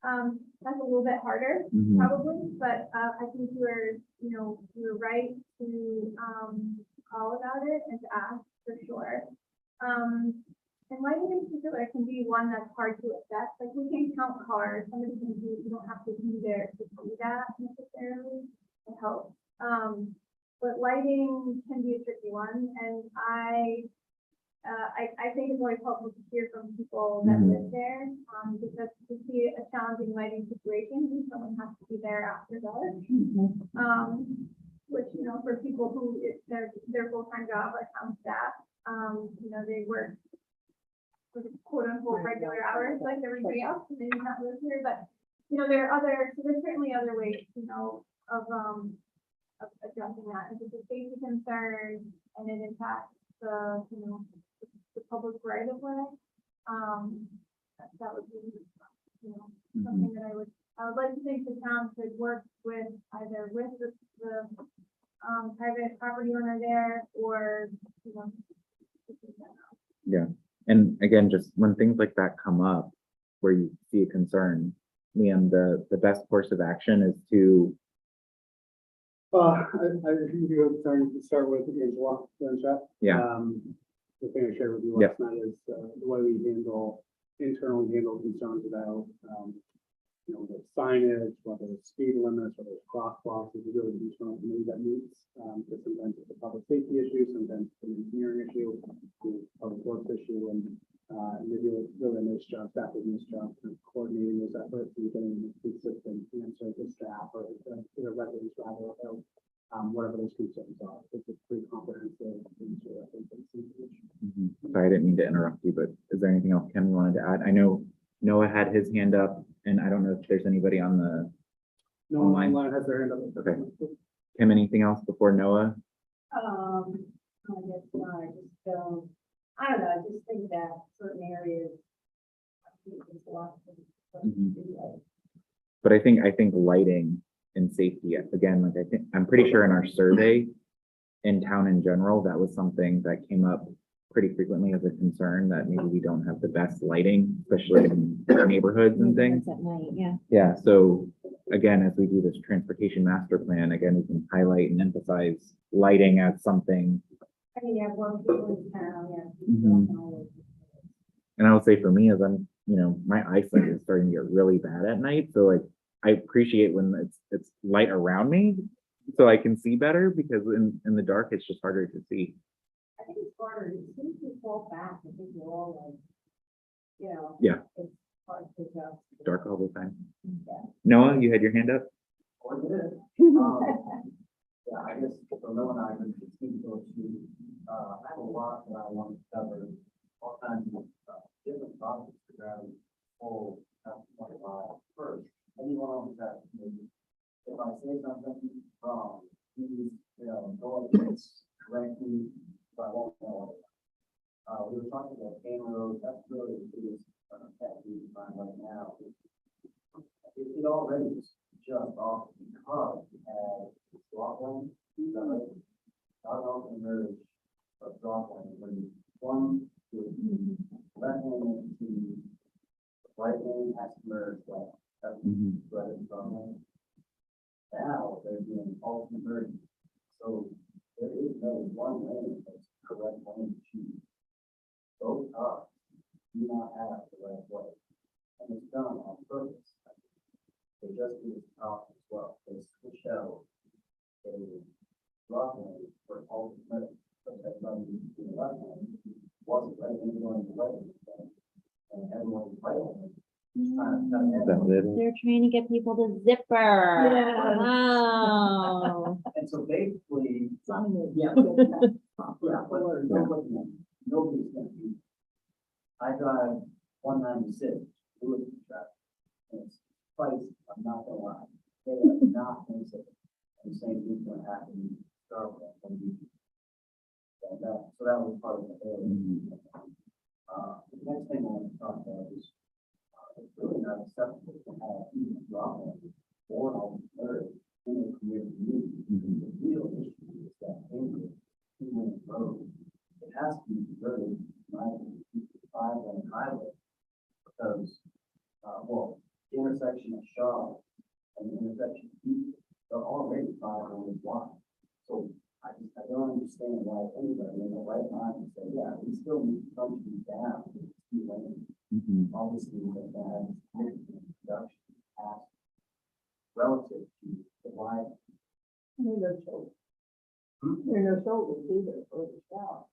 that's a little bit harder, Mhm. probably, but, I think you're right to, call about it and to ask for sure. And lighting in particular can be one that's hard to assess. Like we can count cars, somebody can do, you don't have to be there to do that necessarily. It helps. But lighting can be a tricky one, and I think it's always helpful to hear from people that live there, because to see a challenging lighting situation, someone has to be there after dark. Which, for people who, their full-time job, like town staff, they work sort of quote unquote regular hours like everybody else, and they do not live here, but, there's certainly other ways, of addressing that. If it's a safety concern and it impacts the public right of way, that would be, something that I would like to think the town could work with, either with the private property owner there or, Yeah, and again, just when things like that come up, where you see a concern, Liam, the best course of action is to, I think you're starting to start with Angela, then chat. yeah, The thing I shared with you Yeah. last night is, the way we internally handle concerns about, the signage, whether it's speed limits, whether it's crosswalks, is really an internal committee that meets. Because sometimes it's a public safety issue, sometimes it's an engineering issue, a public works issue, and they do really a nice job, staff does a nice job kind of coordinating those efforts and getting consistent answers to staff or to residents rather about whatever those concerns are. It's a pretty comprehensive answer, I think. sorry, I didn't mean to interrupt you, but is there anything else Ken wanted to add? I know Noah had his hand up, and I don't know if there's anybody on the, No Online. one has their hand up. Okay. Kim, anything else before Noah? I guess not, I don't know, I just think that certain areas. There's a lot of Mhm. But I think lighting and safety, again, like I'm pretty sure in our survey, in town in general, that was something that came up pretty frequently as a concern, that maybe we don't have the best lighting, especially in neighborhoods and things. At night, yeah. Yeah, so again, as we do this transportation master plan, again, we can highlight and emphasize lighting as something. I mean, yeah, one people in town, yeah. Mhm. And I would say for me, as I'm, my eyesight is starting to get really bad at night, so like, I appreciate when it's light around me, so I can see better, because in the dark, it's just harder to see. I think it's harder, as soon as you fall back, I think you're all like, you know. Yeah. It's hard to adjust. Dark all the time. Yeah. Noah, you had your hand up? Or it is. Yeah, I guess for Noah and I, we continue to, I have a lot that I want to cover, all kinds of, different topics to grab whole, 25 first. Anyone else that, if I say something wrong, please, go against, correct me, but I won't know. We were talking about Cane Road, that's really the biggest, pet peeve of mine right now. It already is just off because we have dropline, not off the merge of dropline, when one would left hand to right hand has to merge, like, that's Mhm. right in dropline. Now, they're doing alternate merge, so there is no one lane that's correct lane to choose. Both cars do not have the right way, and it's done on purpose. They just do this top as well, they switch out a rock lane for alternate, so that running to the left lane, wasn't right lane going to the right lane, and everyone's right lane. That's it. They're trying to get people to zipper. Yeah. Wow. And so basically, Signage. yeah, but nobody's gonna be. I drive 196, Lewis traffic, and it's twice, I'm not gonna lie, they are not gonna say, and the same thing's gonna happen in Starbucks and you. So that was part of the area. The next thing I want to talk about is, it's really not acceptable to have even drop or all the in the community. The real issue is that in the road, it has to be converted, right, to 5-lane highway. Because, well, the intersection of Shaw and the intersection of Beach, they're already 5 lanes wide. So I don't understand why anybody in the right mind would say, yeah, we still need to punch these down to 2 lanes. Mhm. Obviously, that has significant reduction in cost relative to the line. There are no shoulders. There are no shoulders either for the south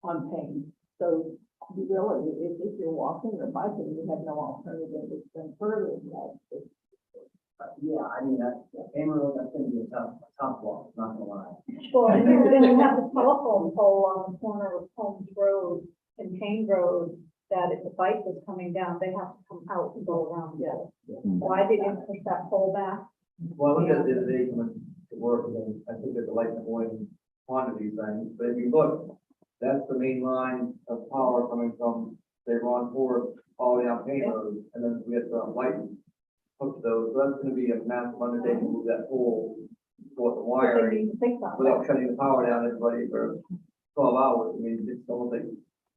on Payne. So you really, if you're walking or biking, you have no alternative. It's been further than that. Yeah, I mean, that, Road, that's gonna be a tough walk, not gonna lie. Well, and then you have the telephone pole on the corner of Holmes Road and Payne Road, that if the bike is coming down, they have to come out and go around. Yeah. Why they didn't push that pole back? Well, I look at it, they went to work, and I think there's a light going onto these things, but if you look, that's the main line of power coming from, they run forward all the way down Payne Road, and then we have the light hook those, so that's gonna be a massive undertaking to move that pole, for the They wire, need to think about without that. cutting the power down everybody for 12 hours. I mean, it's almost like,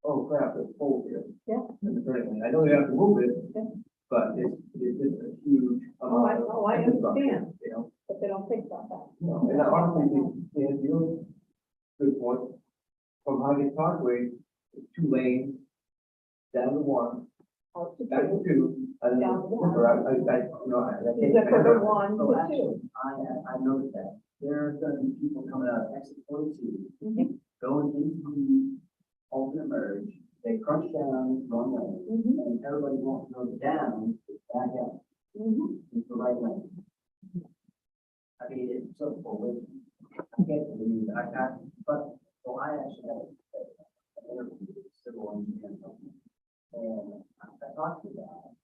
oh crap, there's a pole here. Yeah. And certainly, I know they have to move it, Yeah. but it's a huge Oh, I amount of understand, infrastructure, you know? but they don't think about that. No, and I honestly think, and you, good point, from Highgate Parkway, it's 2 lanes, down to 1, Out to back to two. 2, and then, Down to 1. I Is that for the 1 So to actually, 2? I noticed that, there's gonna be people coming out of exit 42, Mhm. going into the alternate merge, they crunch down 1 lane, Mhm. and everybody wants to go down, back out, Mhm. into the right lane. I mean, it's so forward. I can't believe that. But, so I actually had an interview with a civil engineer company, and I talked to them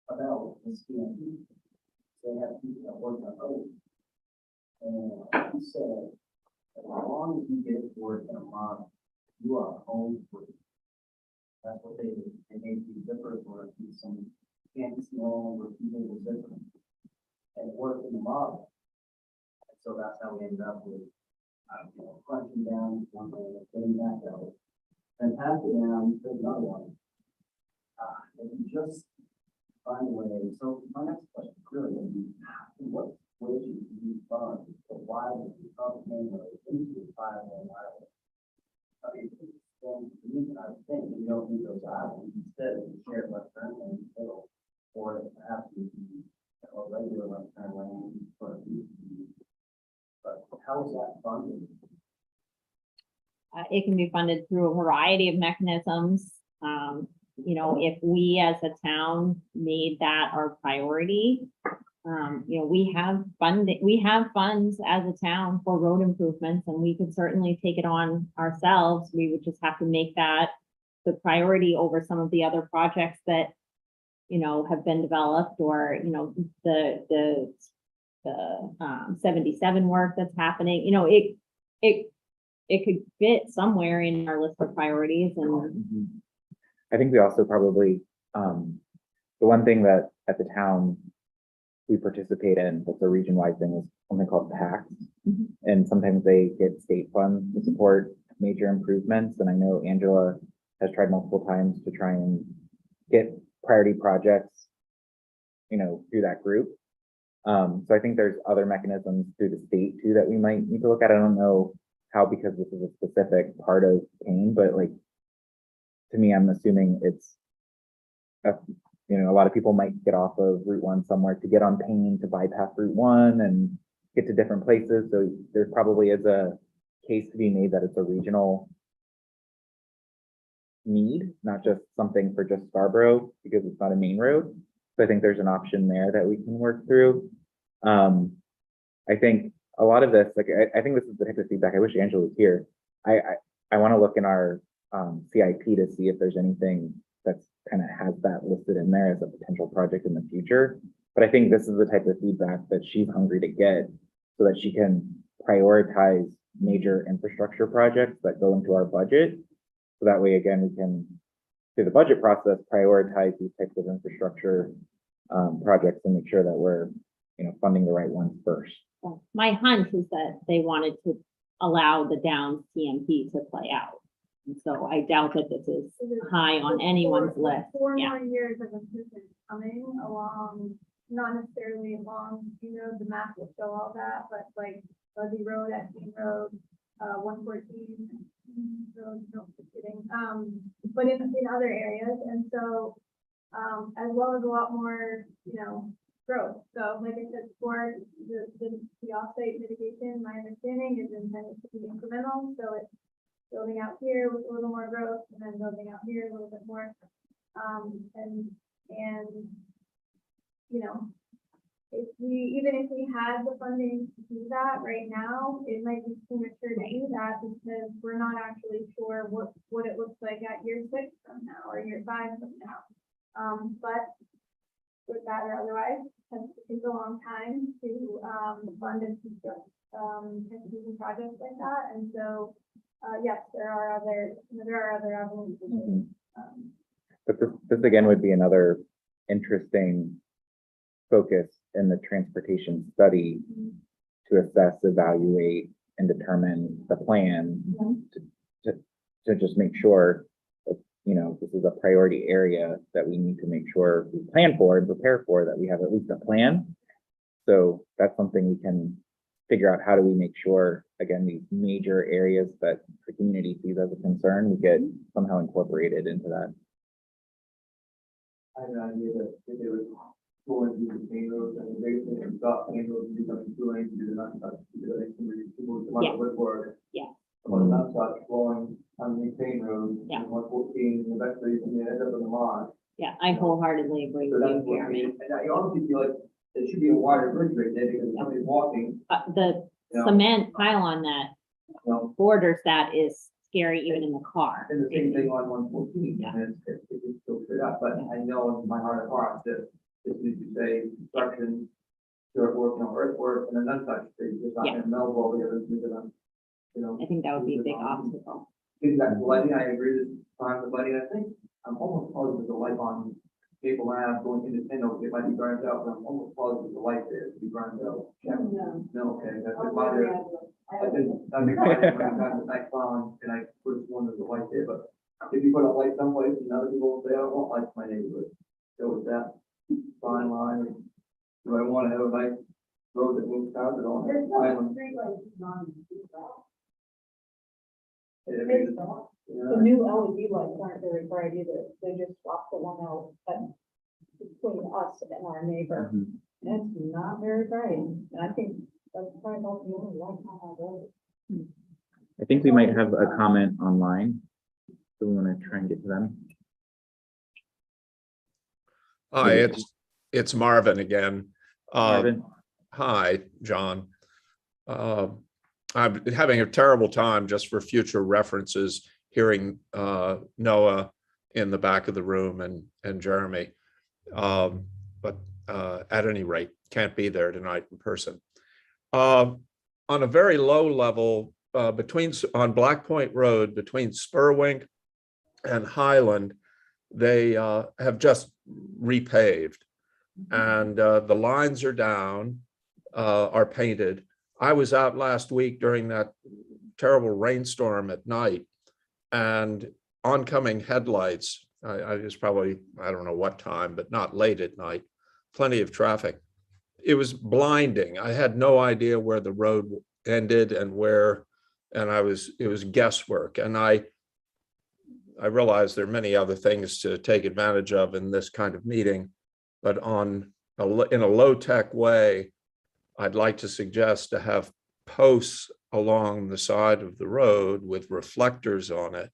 about the CMP. They have people that work on roads. And he said, as long as you get it to work in a month, you are home free. That's what they do. They made these zippers or some fancy long where people will zipper them and work in the model. And so that's how we ended up with crunching down something, getting back out. And after down, there's another one. And you just find a way, so my next question really would be, what ways do you fund the wide main road into the 5-lane highway? I mean, then the reason I think you don't need those islands, instead of shared left turn lane in the middle, or perhaps you can, a regular left turn lane for a but how is that funded? It can be funded through a variety of mechanisms. You know, if we as a town made that our priority, you know, we have funds as a town for road improvements, and we could certainly take it on ourselves. We would just have to make that the priority over some of the other projects that, you know, have been developed, or, you know, the 77 work that's happening. You know, it could fit somewhere in our list of priorities. And I think we also probably, the one thing that at the town we participate in, that's a region-wide thing, is something called PACs. And sometimes they get state funds to support major improvements. And I know Angela has tried multiple times to try and get priority projects, you know, through that group. So I think there's other mechanisms through the state too that we might need to look at. I don't know how, because this is a specific part of Payne, but like, to me, I'm assuming it's, you know, a lot of people might get off of Route 1 somewhere to get on Payne to bypass Route 1 and get to different places. So there probably is a case to be made that it's a regional need, not just something for just Scarborough, because it's not a main road. So I think there's an option there that we can work through. I think a lot of this, like, I think this is the type of feedback. I wish Angela was here. I want to look in our CIP to see if there's anything that's kind of has that listed in there as a potential project in the future. But I think this is the type of feedback that she's hungry to get, so that she can prioritize major infrastructure projects that go into our budget. So that way, again, we can, through the budget process, prioritize these types of infrastructure projects and make sure that we're, you know, funding the right ones first. my hunch is that they wanted to allow the Downs TMP to play out. And so I doubt that this is high on anyone's list. Four Yeah. more years of improvement coming along, not necessarily along, you know, the map will show all that, but like Buzzy Road, Epstein Road, 114 Road, no, just kidding. But in other areas, and so, as well as a lot more, you know, growth. So like I said before, the offsite mitigation, my understanding is intended to be incremental, so it's building out here with a little more growth, and then building out here a little bit more. And you know, even if we had the funding to do that right now, it might be premature to do that because we're not actually sure what it looks like at year 6 from now or year 5 from now. But with that or otherwise, it tends to take a long time to fund and construct construction projects like that. And so yes, there are other avenues. But this again would be another interesting focus in the transportation study to assess, evaluate, and determine the plan to just make sure that, you know, this is a priority area that we need to make sure we plan for and prepare for, that we have at least a plan. So that's something we can figure out. How do we make sure, again, these major areas that the community sees as a concern, we get somehow incorporated into that. I had an idea that if they were going through the main roads and the big thing and stop main roads and becoming 2 lanes, do the not touch, do the next thing, people come out with work. Yeah. About not touch, flowing on the main road, Yeah. and 114, and eventually you end up in the marsh. Yeah, I wholeheartedly agree So with that's you, what I Jeremy. mean, and I honestly feel like there should be a wider bridge right there because if somebody's walking, The you know, cement pylon that you know, borders that is scary even in the car. and the same thing on 114, Yeah. and it's still straight up, but I know in my heart of hearts that this needs to say construction, dirt work, you know, earthwork, and then untouched, they're just not gonna meld all the others into them, you know. I think that would be a big obstacle. Exactly, lighting, I agree, this time the lighting, I think, I'm almost positive the light on Maple Ave going into Kendall, it might be burned out, but I'm almost positive the light there to be burned out. No. No, okay, that's I'll why go there. grab one. I have I've been quiet when I got the night phone and I put one of the light there, but if you put a light someplace and other people will say, I don't want lights in my neighborhood. So is that fine line? Or do I want to have a nice road that moves cars that don't There's have no islands? street lights on the street. Yeah, There's not. The new LED lights aren't very bright either. They just swapped the one out between us and our neighbor. Mhm. It's not very bright. And I think that's probably about the only light on our road. I think we might have a comment online. So we want to try and get to them. Hi, it's Marvin again. Marvin? Hi, John. I'm having a terrible time just for future references, hearing Noah in the back of the room and Jeremy. But at any rate, can't be there tonight in person. On a very low level, on Black Point Road, between Spurwink and Highland, they have just repaved. And the lines are down, are painted. I was out last week during that terrible rainstorm at night, and oncoming headlights, I was probably, I don't know what time, but not late at night, plenty of traffic. It was blinding. I had no idea where the road ended and where, and it was guesswork. And I realize there are many other things to take advantage of in this kind of meeting, but in a low-tech way, I'd like to suggest to have posts along the side of the road with reflectors on it,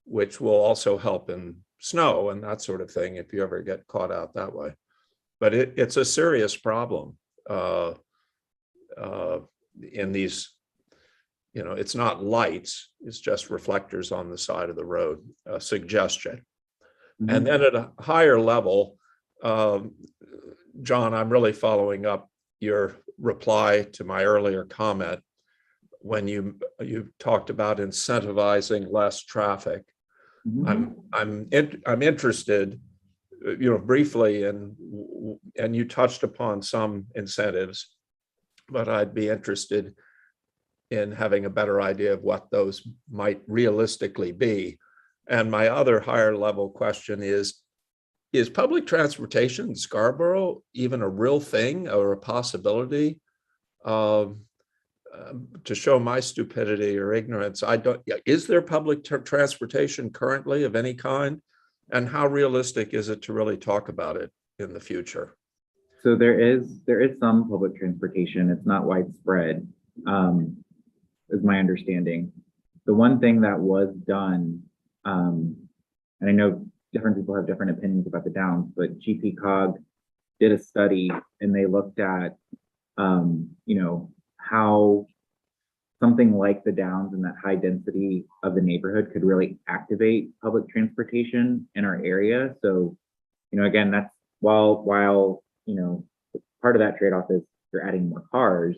which will also help in snow and that sort of thing if you ever get caught out that way. But it's a serious problem in these, it's not lights, it's just reflectors on the side of the road, a suggestion. Mhm. And then at a higher level, John, I'm really following up your reply to my earlier comment when you talked about incentivizing less traffic. Mhm. I'm interested, briefly, and you touched upon some incentives, but I'd be interested in having a better idea of what those might realistically be. And my other higher level question is public transportation in Scarborough even a real thing or a possibility? To show my stupidity or ignorance, is there public transportation currently of any kind? And how realistic is it to really talk about it in the future? So there is some public transportation. It's not widespread, is my understanding. The one thing that was done, and I know different people have different opinions about the Downs, but GPCOG did a study and they looked at, how something like the Downs and that high density of the neighborhood could really activate public transportation in our area. So, again, that's while part of that trade-off is you're adding more cars,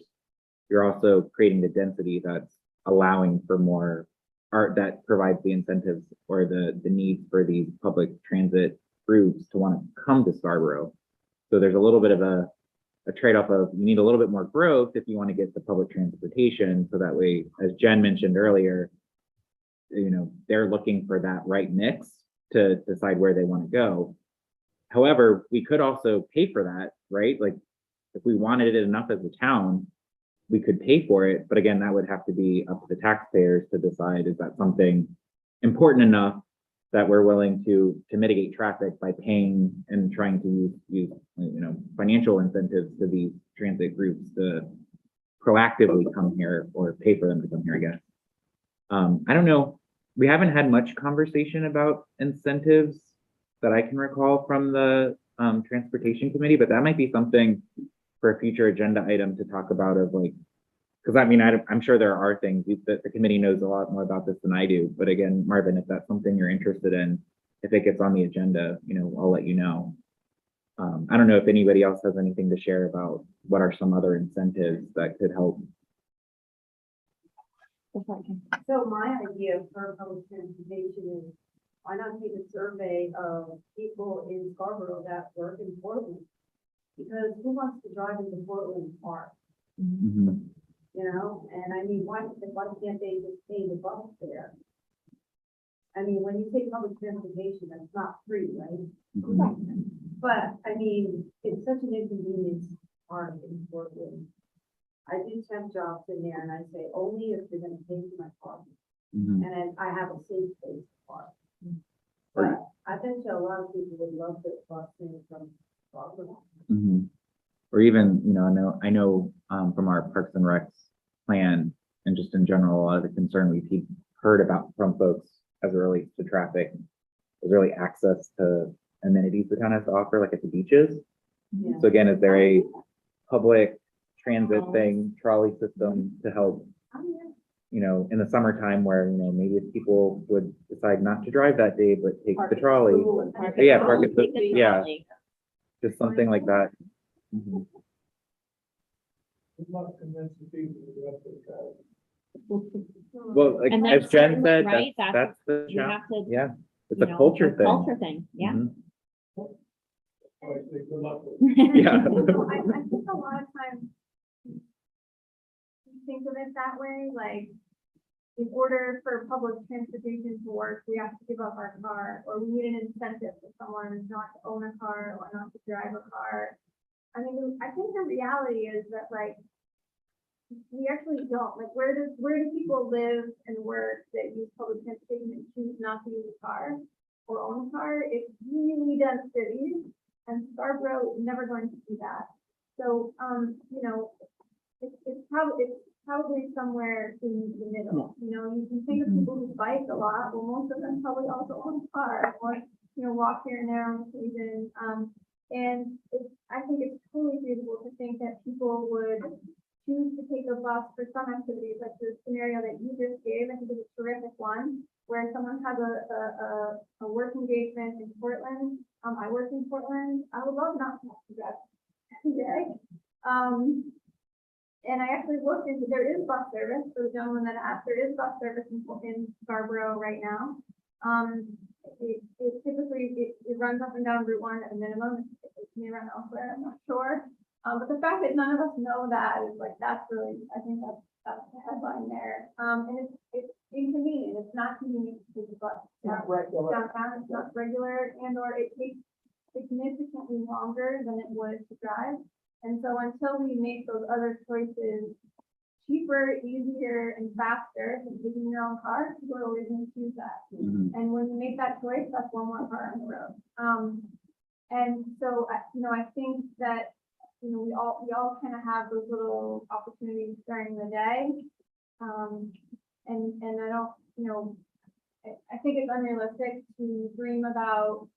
you're also creating the density that's allowing for more art that provides the incentives or the need for these public transit groups to want to come to Scarborough. So there's a little bit of a trade-off of you need a little bit more growth if you want to get the public transportation. So that way, as Jen mentioned earlier, they're looking for that right mix to decide where they want to go. However, we could also pay for that, right? Like if we wanted it enough as a town, we could pay for it. But again, that would have to be up to the taxpayers to decide, is that something important enough that we're willing to mitigate traffic by paying and trying to use financial incentives to these transit groups to proactively come here or pay for them to come here, I guess. I don't know. We haven't had much conversation about incentives that I can recall from the transportation committee, but that might be something for a future agenda item to talk about because I'm sure there are things that the committee knows a lot more about this than I do. But again, Marvin, if that's something you're interested in, if it gets on the agenda, I'll let you know. I don't know if anybody else has anything to share about what are some other incentives that could help. So my idea for public transportation is, why not take a survey of people in Scarborough that work in Portland? Because who wants to drive into Portland Park, Mhm. you know? And I mean, why can't they just pay the bus fare? I mean, when you take public transportation, that's not free, right? Mhm. But, I mean, it's such an inconvenience park in Portland. I do temp jobs in there and I say, only if you're gonna pay for my parking. Mhm. And then I have a safe space to park. Right. But I bet you a lot of people would love to bus in from Scarborough. Mhm. Or even, I know from our Parks and Recs plan and just in general, a lot of the concern we've heard about from folks as it relates to traffic is really access to amenities the town has to offer, like at the beaches. Yeah. So again, is there a public transit thing, trolley system to help, Oh, yeah. in the summertime where, maybe if people would decide not to drive that day, but take Park the at trolley, school and park at yeah, home. park at Take the the, yeah, trolley. just something like that. Mhm. We must convince the people to go up to the crowd. Well, like, And as that's Jen certainly said, right, that's the, You have to, yeah, it's you a know, culture thing. Culture thing, yeah. Mhm. So I say, good luck with Yeah. I think a lot of times we think of it that way, like, in order for public transportation to work, we have to give up our car, or we need an incentive for someone not to own a car or not to drive a car. I mean, I think the reality is that, like, we actually don't, like, where do people live and work that use public transportation and choose not to use a car or own a car? It's really dense cities, and Scarborough is never going to do that. So, it's probably somewhere in the middle. You can think of people who bike a lot, well, most of them probably also own a car, or, walk here and there on occasion. And I think it's totally feasible to think that people would choose to take a bus for some activities, like the scenario that you just gave. I think it's a terrific one, where someone has a work engagement in Portland. I work in Portland. I would love not to have to drive today. And I actually looked into, there is bus service for the gentleman that asked, there is bus service in Scarborough right now. It typically runs up and down Route 1 at a minimum. It may run elsewhere, I'm not sure. But the fact that none of us know that is like, that's really, I think that's the headline there. And it's inconvenient. It's not convenient to take the bus. Not regular. Downtown, it's not regular, and or it takes significantly longer than it would to drive. And so until we make those other choices cheaper, easier, and faster than taking your own car, people are always going to choose that. Mhm. And when you make that choice, that's one more car on the road. And so, I think that, we all kind of have those little opportunities during the day. And I don't, I think it's unrealistic to dream about,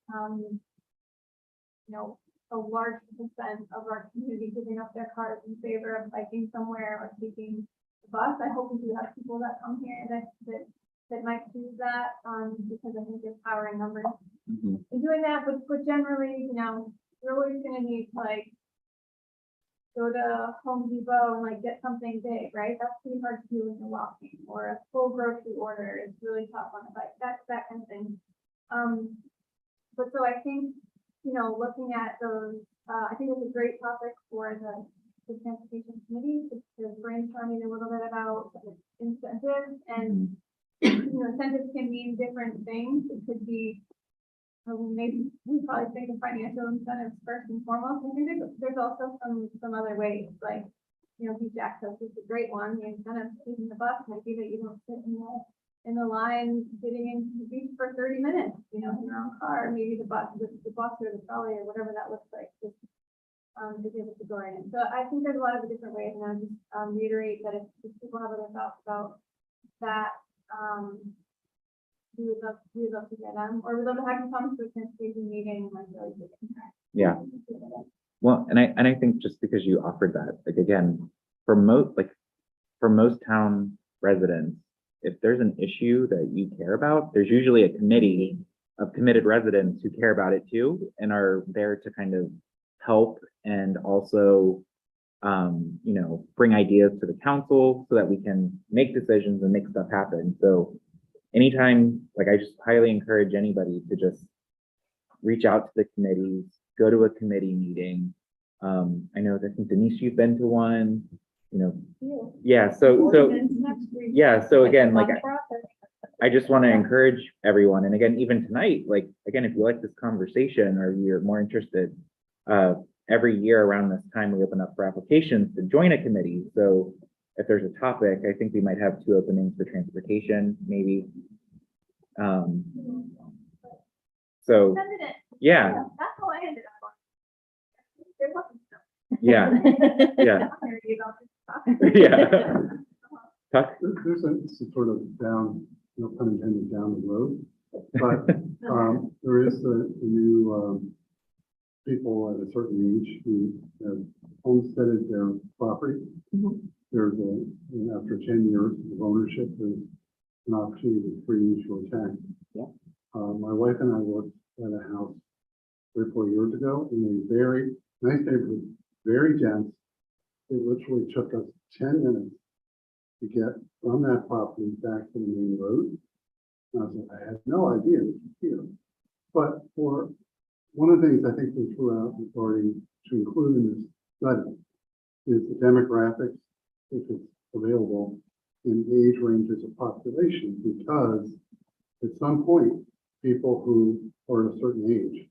a large percent of our community giving up their cars in favor of biking somewhere or taking the bus. I hope we do have people that come here that might choose that, because I think there's power in numbers Mhm. in doing that, but generally, you're always gonna need to, like, go to Home Depot and like get something big, right? That's pretty hard to do when you're walking, or a full grocery order is really tough on a bike, that kind of thing. But so I think, looking at those, I think it's a great topic for the transportation committee to brainstorming a little bit about incentives, and incentives can mean different things. It could be, maybe we probably think of financial incentives first and foremost. I think there's also some other ways, like, beach access is a great one. The incentive of taking the bus might be that you don't sit in the line getting into the beach for 30 minutes, in your own car. Maybe the bus or the trolley or whatever that looks like, just to be able to go in. So I think there's a lot of different ways, and I'll just reiterate that if people have other thoughts about that, we would love to hear them, or we'd love to have you come to a transportation meeting, like, really take it. Yeah. Well, and I think just because you offered that, like, again, for most town residents, if there's an issue that you care about, there's usually a committee of committed residents who care about it too, and are there to kind of help and also, bring ideas to the council so that we can make decisions and make stuff happen. So anytime, like I just highly encourage anybody to just reach out to the committees, go to a committee meeting. I know that I think Denise, you've been to one, you know, yeah, so yeah, so again, like I just want to encourage everyone. And again, even tonight, like, again, if you like this conversation or you're more interested, every year around this time, we open up for applications to join a committee. So if there's a topic, I think we might have 2 openings for transportation, maybe. So, Send it in. yeah, That's how I ended up on. There wasn't stuff. yeah, yeah, I'm nerdy about this stuff. yeah. Tuck? There's a sort of down, no pun intended, down the road, but there is the new people at a certain age who have homesteaded their property. There's after 10 years of ownership, there's an opportunity to free initial tax. Yeah. My wife and I worked at a house 3 or 4 years ago in a very nice neighborhood, very dense. It literally took us 10 minutes to get from that property back to the main road. And I was like, I had no idea this was here. But for one of the things I think we threw out regarding to include in this study is the demographics, if it's available, in age ranges of population, because at some point, people who are at a certain age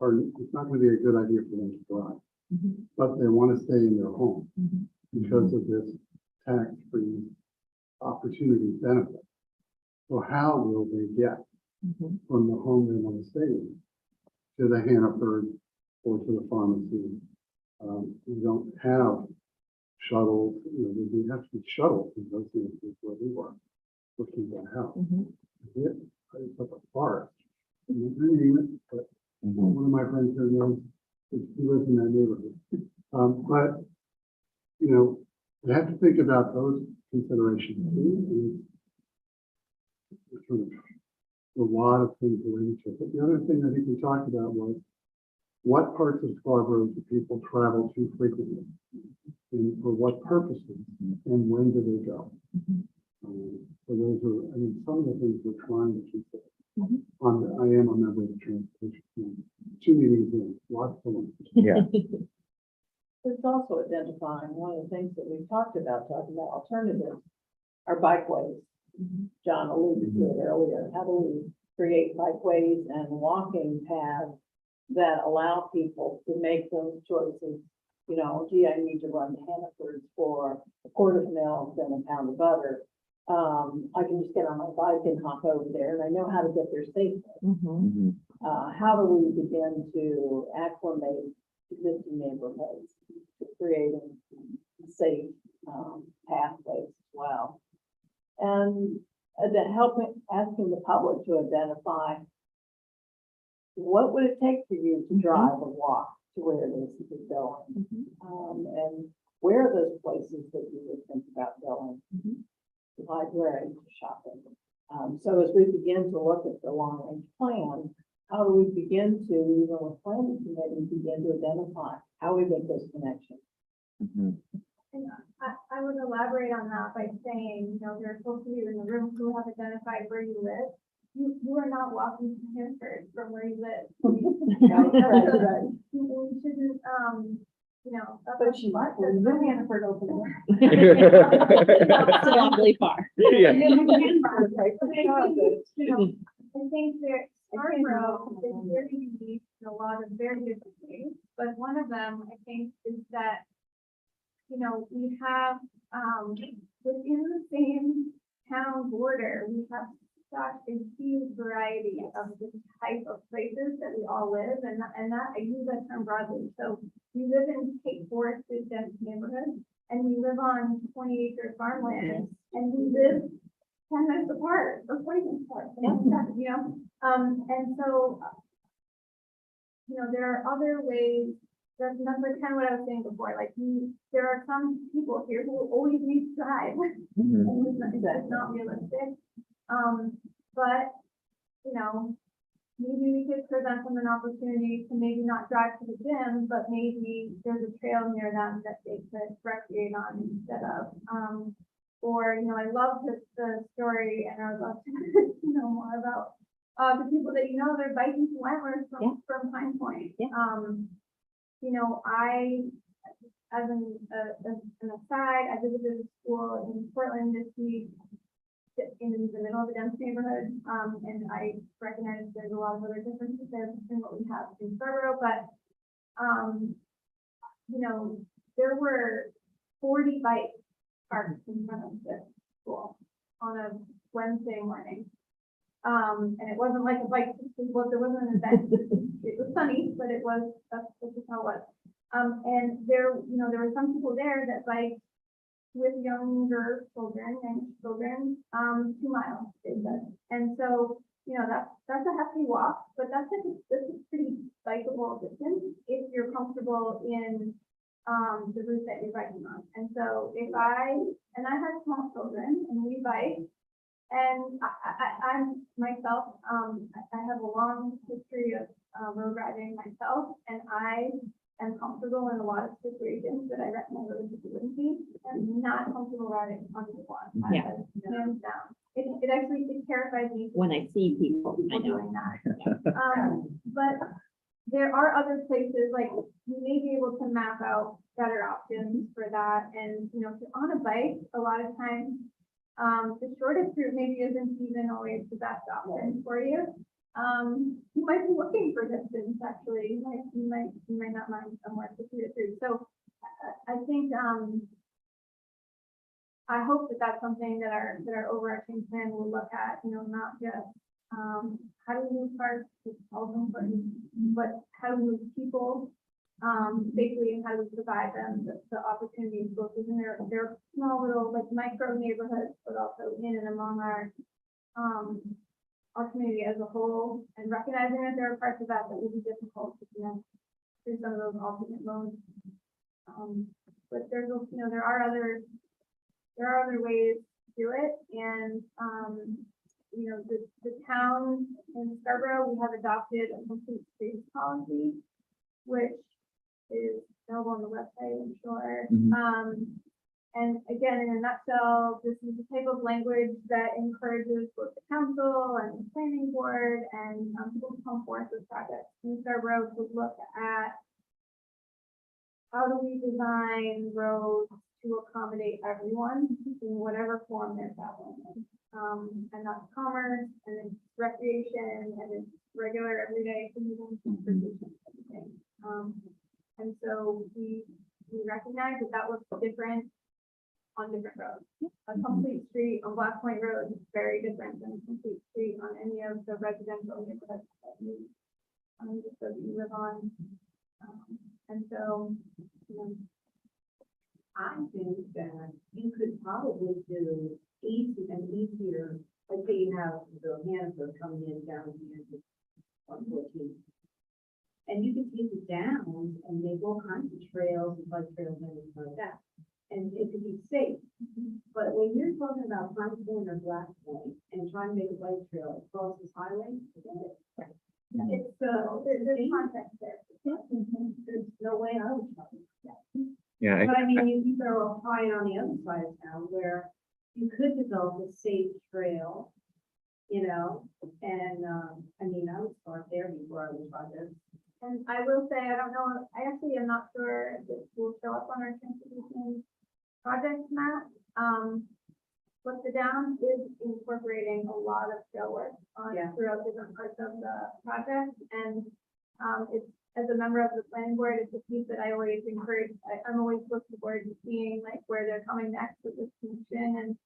it's not going to be a good idea for them to drive, but they want to stay in their home because of this tax-free opportunity benefit. So how will they get from the home they want to stay in to the Hannaford or to the pharmacy? We don't have shuttles, we have to be shuttles in those instances where we were looking at a house. It's like a forest. But one of my friends here knows he lives in that neighborhood. But we have to think about those considerations too. And it's sort of a lot of things related to it. But the other thing I think we talked about was what parts of Scarborough do people travel to frequently, and for what purposes, and when do they go? So those are, some of the things we're trying to consider. I am a member of the transportation committee. 2 meetings in, lots to learn. Yeah. It's also identifying one of the things that we talking about alternatives are bikeways. John alluded to it earlier. How do we create bikeways and walking paths that allow people to make those choices? Gee, I need to run to Hannaford for a quart of milk and a pound of butter. I can just get on my bike and hop over there, and I know how to get there safely. How do we begin to acclimate existing neighborhoods to creating safe pathways as well? And asking the public to identify what would it take for you to drive or walk to where it is that you're going, and where are those places that you would think about going? Library, shopping. So as we begin to look at the long-range plan, how do we begin to, even with planning committee, begin to identify how we make those connections? And I would elaborate on that by saying, there are folks of you in the room who have identified where you live. You are not walking to Hanford from where you live. Right. We shouldn't, But she might live in Hannaford open. It's awfully far. Yeah. I think that Scarborough is very unique in a lot of very different ways, but one of them, I think, is that, we have, within the same town border, we have such a huge variety of the type of places that we all live, and that I use that term broadly. So we live in Cape Forested dense neighborhoods, and we live on 20-acre farmland, and we live 10 minutes apart or 20 minutes apart. And so, there are other ways. That's kind of what I was saying before. Like, there are some people here who will always need to drive. And that's not realistic. But, maybe we could present them an opportunity to maybe not drive to the gym, but maybe there's a trail near them that they could recreate on instead of. or, you know, I love the story and I would love to know more about the people that, you know, they're biking to Wentworth Yeah. from Pine Point. Yeah. You know, as an aside, I visited a school in Portland this week in the middle of a dense neighborhood, and I recognize there's a lot of other differences there between what we have in Scarborough, but, you know, there were 40 bikes parked in front of the school on a Wednesday morning. And it wasn't like a bike, well, there wasn't an event. It was sunny, but that's just how it was. And there, you know, there were some people there that biked with younger children and children, 2 miles, they said. And so, you know, that's a hefty walk, but that's a pretty bikeable distance if you're comfortable in the route that you're biking on. And so I had small children and we bike, and I'm myself, I have a long history of road riding myself, and I am comfortable in a lot of situations that I recommend other people wouldn't be. I'm not comfortable riding on the one. Yeah. Hands down. It actually terrifies me When I see people, I people know. doing that. But there are other places, like, we may be able to map out better options for that. And, you know, if you're on a bike, a lot of times, the shortest route maybe isn't even always the best option for you. You might be looking for distance, actually. You might not mind somewhere to shoot it through. So I think, I hope that that's something that our overarching plan will look at, you know, not just, how do we move cars, which is also important, but how do we move people, safely, and how do we provide them the opportunities, both within their small little, like, micro neighborhoods, but also in and among our community as a whole, and recognizing that there are parts of that that will be difficult to connect through some of those alternate modes. But there's, you know, there are other ways to do it, and you know, the town in Scarborough, we have adopted a complete streets policy, which is available on the website, I'm sure. And again, in a nutshell, this is the type of language that encourages both the council and the planning board and people to come forth with projects in Scarborough to look at how do we design roads to accommodate everyone in whatever form they're traveling in. And that's commerce, and it's recreation, and it's regular everyday commuting transportation, everything. And so we recognize that looks different on different roads. A complete street on Black Point Road is very different than a complete street on any of the residential neighborhoods that you, just so that you live on. And so, you know, I think that you could probably do easier, like say you have the Hannaford coming in down here to 114. And you could take it down and make all kinds of trails and bike trails and everything like that. And it could be safe. But when you're talking about Pine Point or Black Point and trying to make a bike trail across this highway, forget it. It's, there's context there. There's no way I would try it. Yeah, But I mean, you throw a pie on the other side of town where you could develop a safe trail, you know, and, I mean, I would start there before I would try this. and I will say, I don't know, I actually am not sure if this will show up on our transportation project map. But the Downs is incorporating a lot of trail work on throughout different parts of the project, and it's, as a member of the planning board, it's a piece that I always encourage. I'm always looking forward to seeing like where they're coming next with this commission, and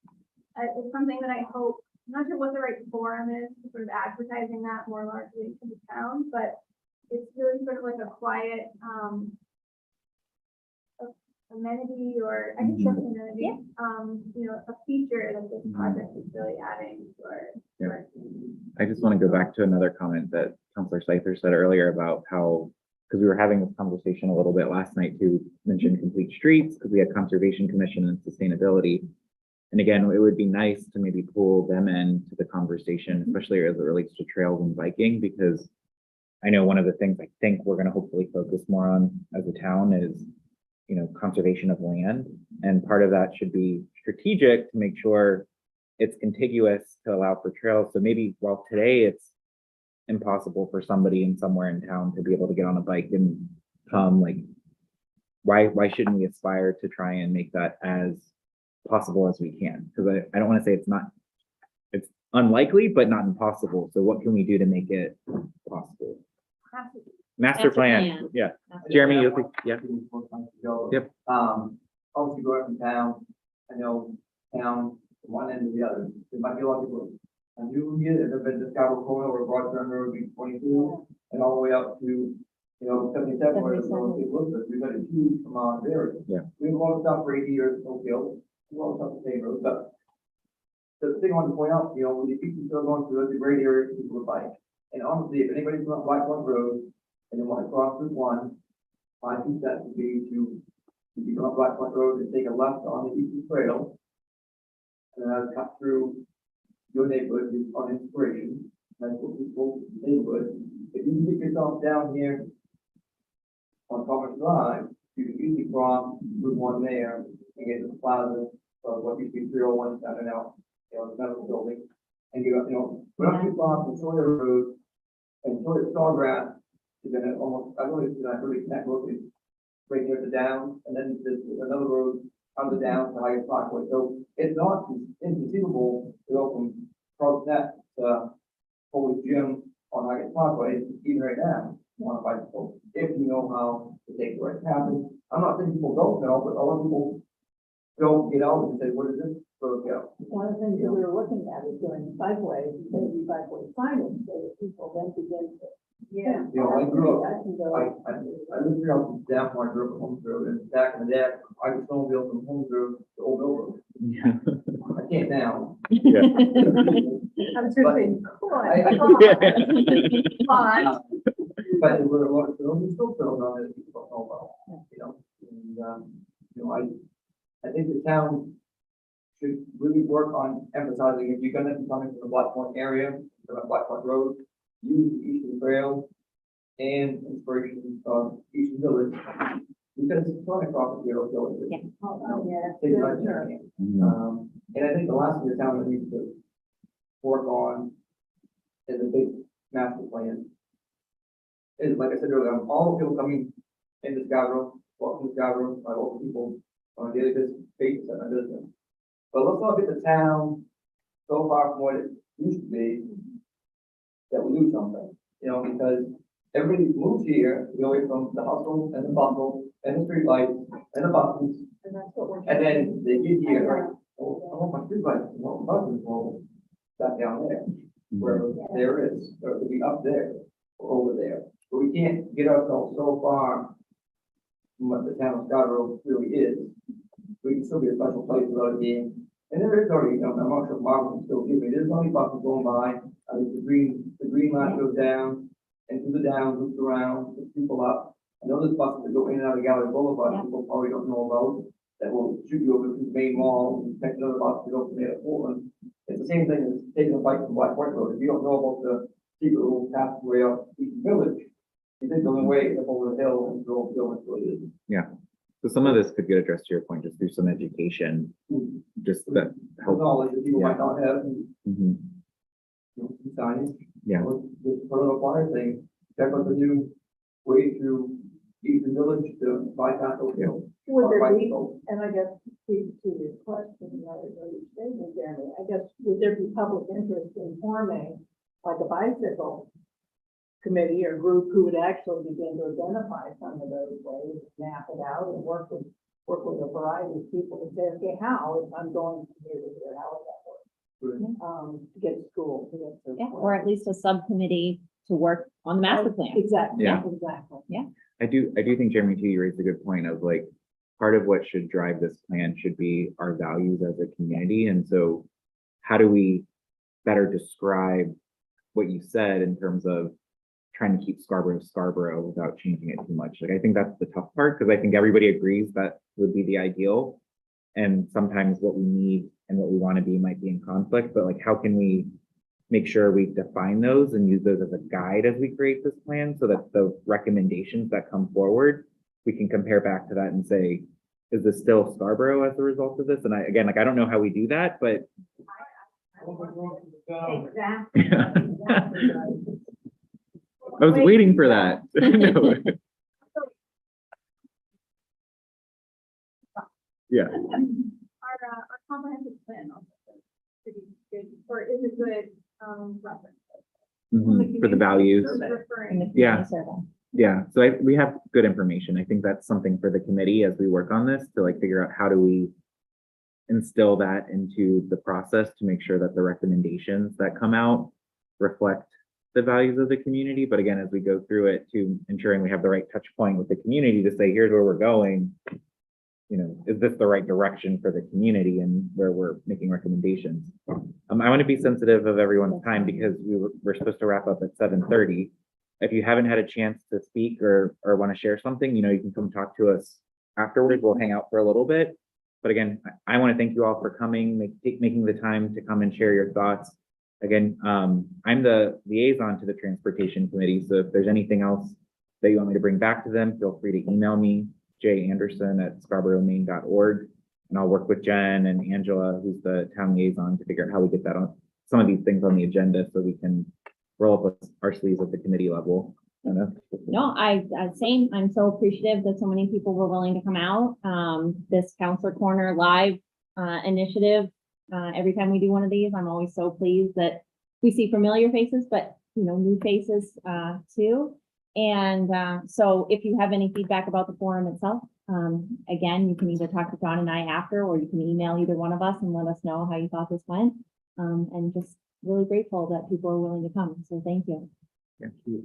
it's something that I hope. I'm not sure what the right forum is for sort of advertising that more largely to the town, but it's really sort of like a quiet amenity, or I guess that's an amenity, you know, a feature that this project is really adding to our community. I just want to go back to another comment that Councilor Scyther said earlier about how, because we were having this conversation a little bit last night to mention complete streets, because we had Conservation Commission and sustainability. And again, it would be nice to maybe pull them into the conversation, especially as it relates to trails and biking, because I know one of the things I think we're going to hopefully focus more on as a town is you know, conservation of land. And part of that should be strategic to make sure it's contiguous to allow for trails. So maybe while today it's impossible for somebody in somewhere in town to be able to get on a bike and come, like, why shouldn't we aspire to try and make that as possible as we can? Because I don't want to say it's unlikely, but not impossible. So what can we do to make it possible? Master plan, yeah. Jeremy, you think, yeah. Yep. Obviously growing up in town, I know town from one end to the other, there might be a lot of people. And you here, there's been this Scarborough corner or Broadstone Road, being 22, and all the way up to, you know, 77, where it's going to look, we've got a huge amount of area. Yeah. We have a lot of stuff right here, no field, a lot of stuff to pay roads, but the thing I want to point out, you know, when you people still going through, it's a great area for people to bike. And honestly, if anybody's on Black Point Road and they want to cross Route 1, my 2 cents would be to go on Black Point Road and take a left on the Eastern Trail. And then I would cut through your neighborhood on Inspiration. That's what people neighborhood. If you can get yourself down here on Commerce Drive, you can easily cross Route 1 there and get to the plaza of what used to be 301 down and out, you know, the medical building. And you know, we're not too far from Sawyer Road and Sawgrass is in it almost, I don't know if it's not really connect road, it's right near the down, and then there's another road on the down to Highest Parkway. So it's not inconceivable to go from Prospect to Holy Gym on Highest Parkway, even right now, on a bicycle, if you know how to take the right path. I'm not saying people don't know, but a lot of people don't get out and say, what is this road go? One of the things that we were looking at is doing bikeways, maybe bikeway signage, so that people then begin to. Yeah. You know, I grew up, I can go. I lived here up in down when I grew up in Holmes Road, and back in the day, I was snowmobile from Holmes Road to Old Mill Road. Yeah. I can't now. I'm just saying, But there were a lot of films, there's still films on it, people don't know about, you know, and, you know, I think the town should really work on emphasizing, if you're gonna be coming from the Black Point area, from the Black Point Road, use the Eastern Trail and Inspiration of Eastern Village, because it's going across the Bureau Village. Yeah. Take my journey. And I think the last thing the town needs to work on is a big master plan. Is, like I said earlier, all the people coming into Scarborough, walking to Scarborough, by all the people on a daily basis at my business. But let's not get the town so far from what it used to be that we lose something, you know, because everybody moves here to go away from the hustle and the bustle and the street lights and the buses. And that's what we're. And then they get here, oh, I want my street lights, I want my buses, well, back down there, where there is, or it could be up there or over there. But we can't get ourselves so far from what the town of Scarborough really is. We can still be a special place without it being, and there is already, I'm not sure if Marvin can still give me, there's only buses going by. I think the green line goes down and through the down, loops around, picks people up. I know there's buses that go in and out of Gallery Boulevard, people probably don't know about, that will shoot you over to the main mall and take another bus to go from there to Portland. It's the same thing as taking a bike from Black Point Road. If you don't know about the secret little pathway up Eastern Village, you think the only way is up over the hill and go into what it is. Yeah. So some of this could get addressed to your point, just through some education, just that help. Knowledge that people might not have, and, Mhm. you know, some signage. Yeah. Or just put on a flyer thing, check out the new way through Eastern Village to bypass Oak Hill. Would there be, Bicycle. and I guess to your question, another statement, Jeremy, I guess, would there be public interest in forming like a bicycle committee or group who would actually begin to identify some of those ways, map it out and work with a variety of people to say, okay, how, if I'm going from here to here, how would that work? To get to school, to get to. Yeah, or at least a subcommittee to work on the master plan. Exactly, Yeah. exactly. I do think, Jeremy, too, you raised a good point of like, part of what should drive this plan should be our values as a community. And so how do we better describe what you said in terms of trying to keep Scarborough without changing it too much? Like, I think that's the tough part, because I think everybody agrees that would be the ideal. And sometimes what we need and what we want to be might be in conflict, but like, how can we make sure we define those and use those as a guide as we create this plan, so that the recommendations that come forward we can compare back to that and say, is this still Scarborough as a result of this? And again, like, I don't know how we do that, but Exactly. I was waiting for that. No. Yeah. Our comprehensive plan also is pretty good, or is a good, reference. Mhm, for the values. In the Referring. Yeah. community survey. Yeah, so we have good information. I think that's something for the committee as we work on this to like figure out how do we instill that into the process to make sure that the recommendations that come out reflect the values of the community. But again, as we go through it, to ensuring we have the right touch point with the community to say, here's where we're going. You know, is this the right direction for the community and where we're making recommendations? I want to be sensitive of everyone's time because we're supposed to wrap up at 7:30. If you haven't had a chance to speak or want to share something, you know, you can come talk to us afterwards. We'll hang out for a little bit. But again, I want to thank you all for coming, making the time to come and share your thoughts. Again, I'm the liaison to the Transportation Committee. So if there's anything else that you want me to bring back to them, feel free to email me, janderson@scarboroughmaine.org. And I'll work with Jen and Angela, who's the town liaison, to figure out how we get that on some of these things on the agenda so we can roll up our sleeves at the committee level. I don't know. No, same. I'm so appreciative that so many people were willing to come out. This Councilor Corner Live initiative, every time we do one of these, I'm always so pleased that we see familiar faces, but you know, new faces too. And so if you have any feedback about the forum itself, again, you can either talk to John and I after, or you can email either one of us and let us know how you thought this went. And just really grateful that people are willing to come. So thank you. Thank you.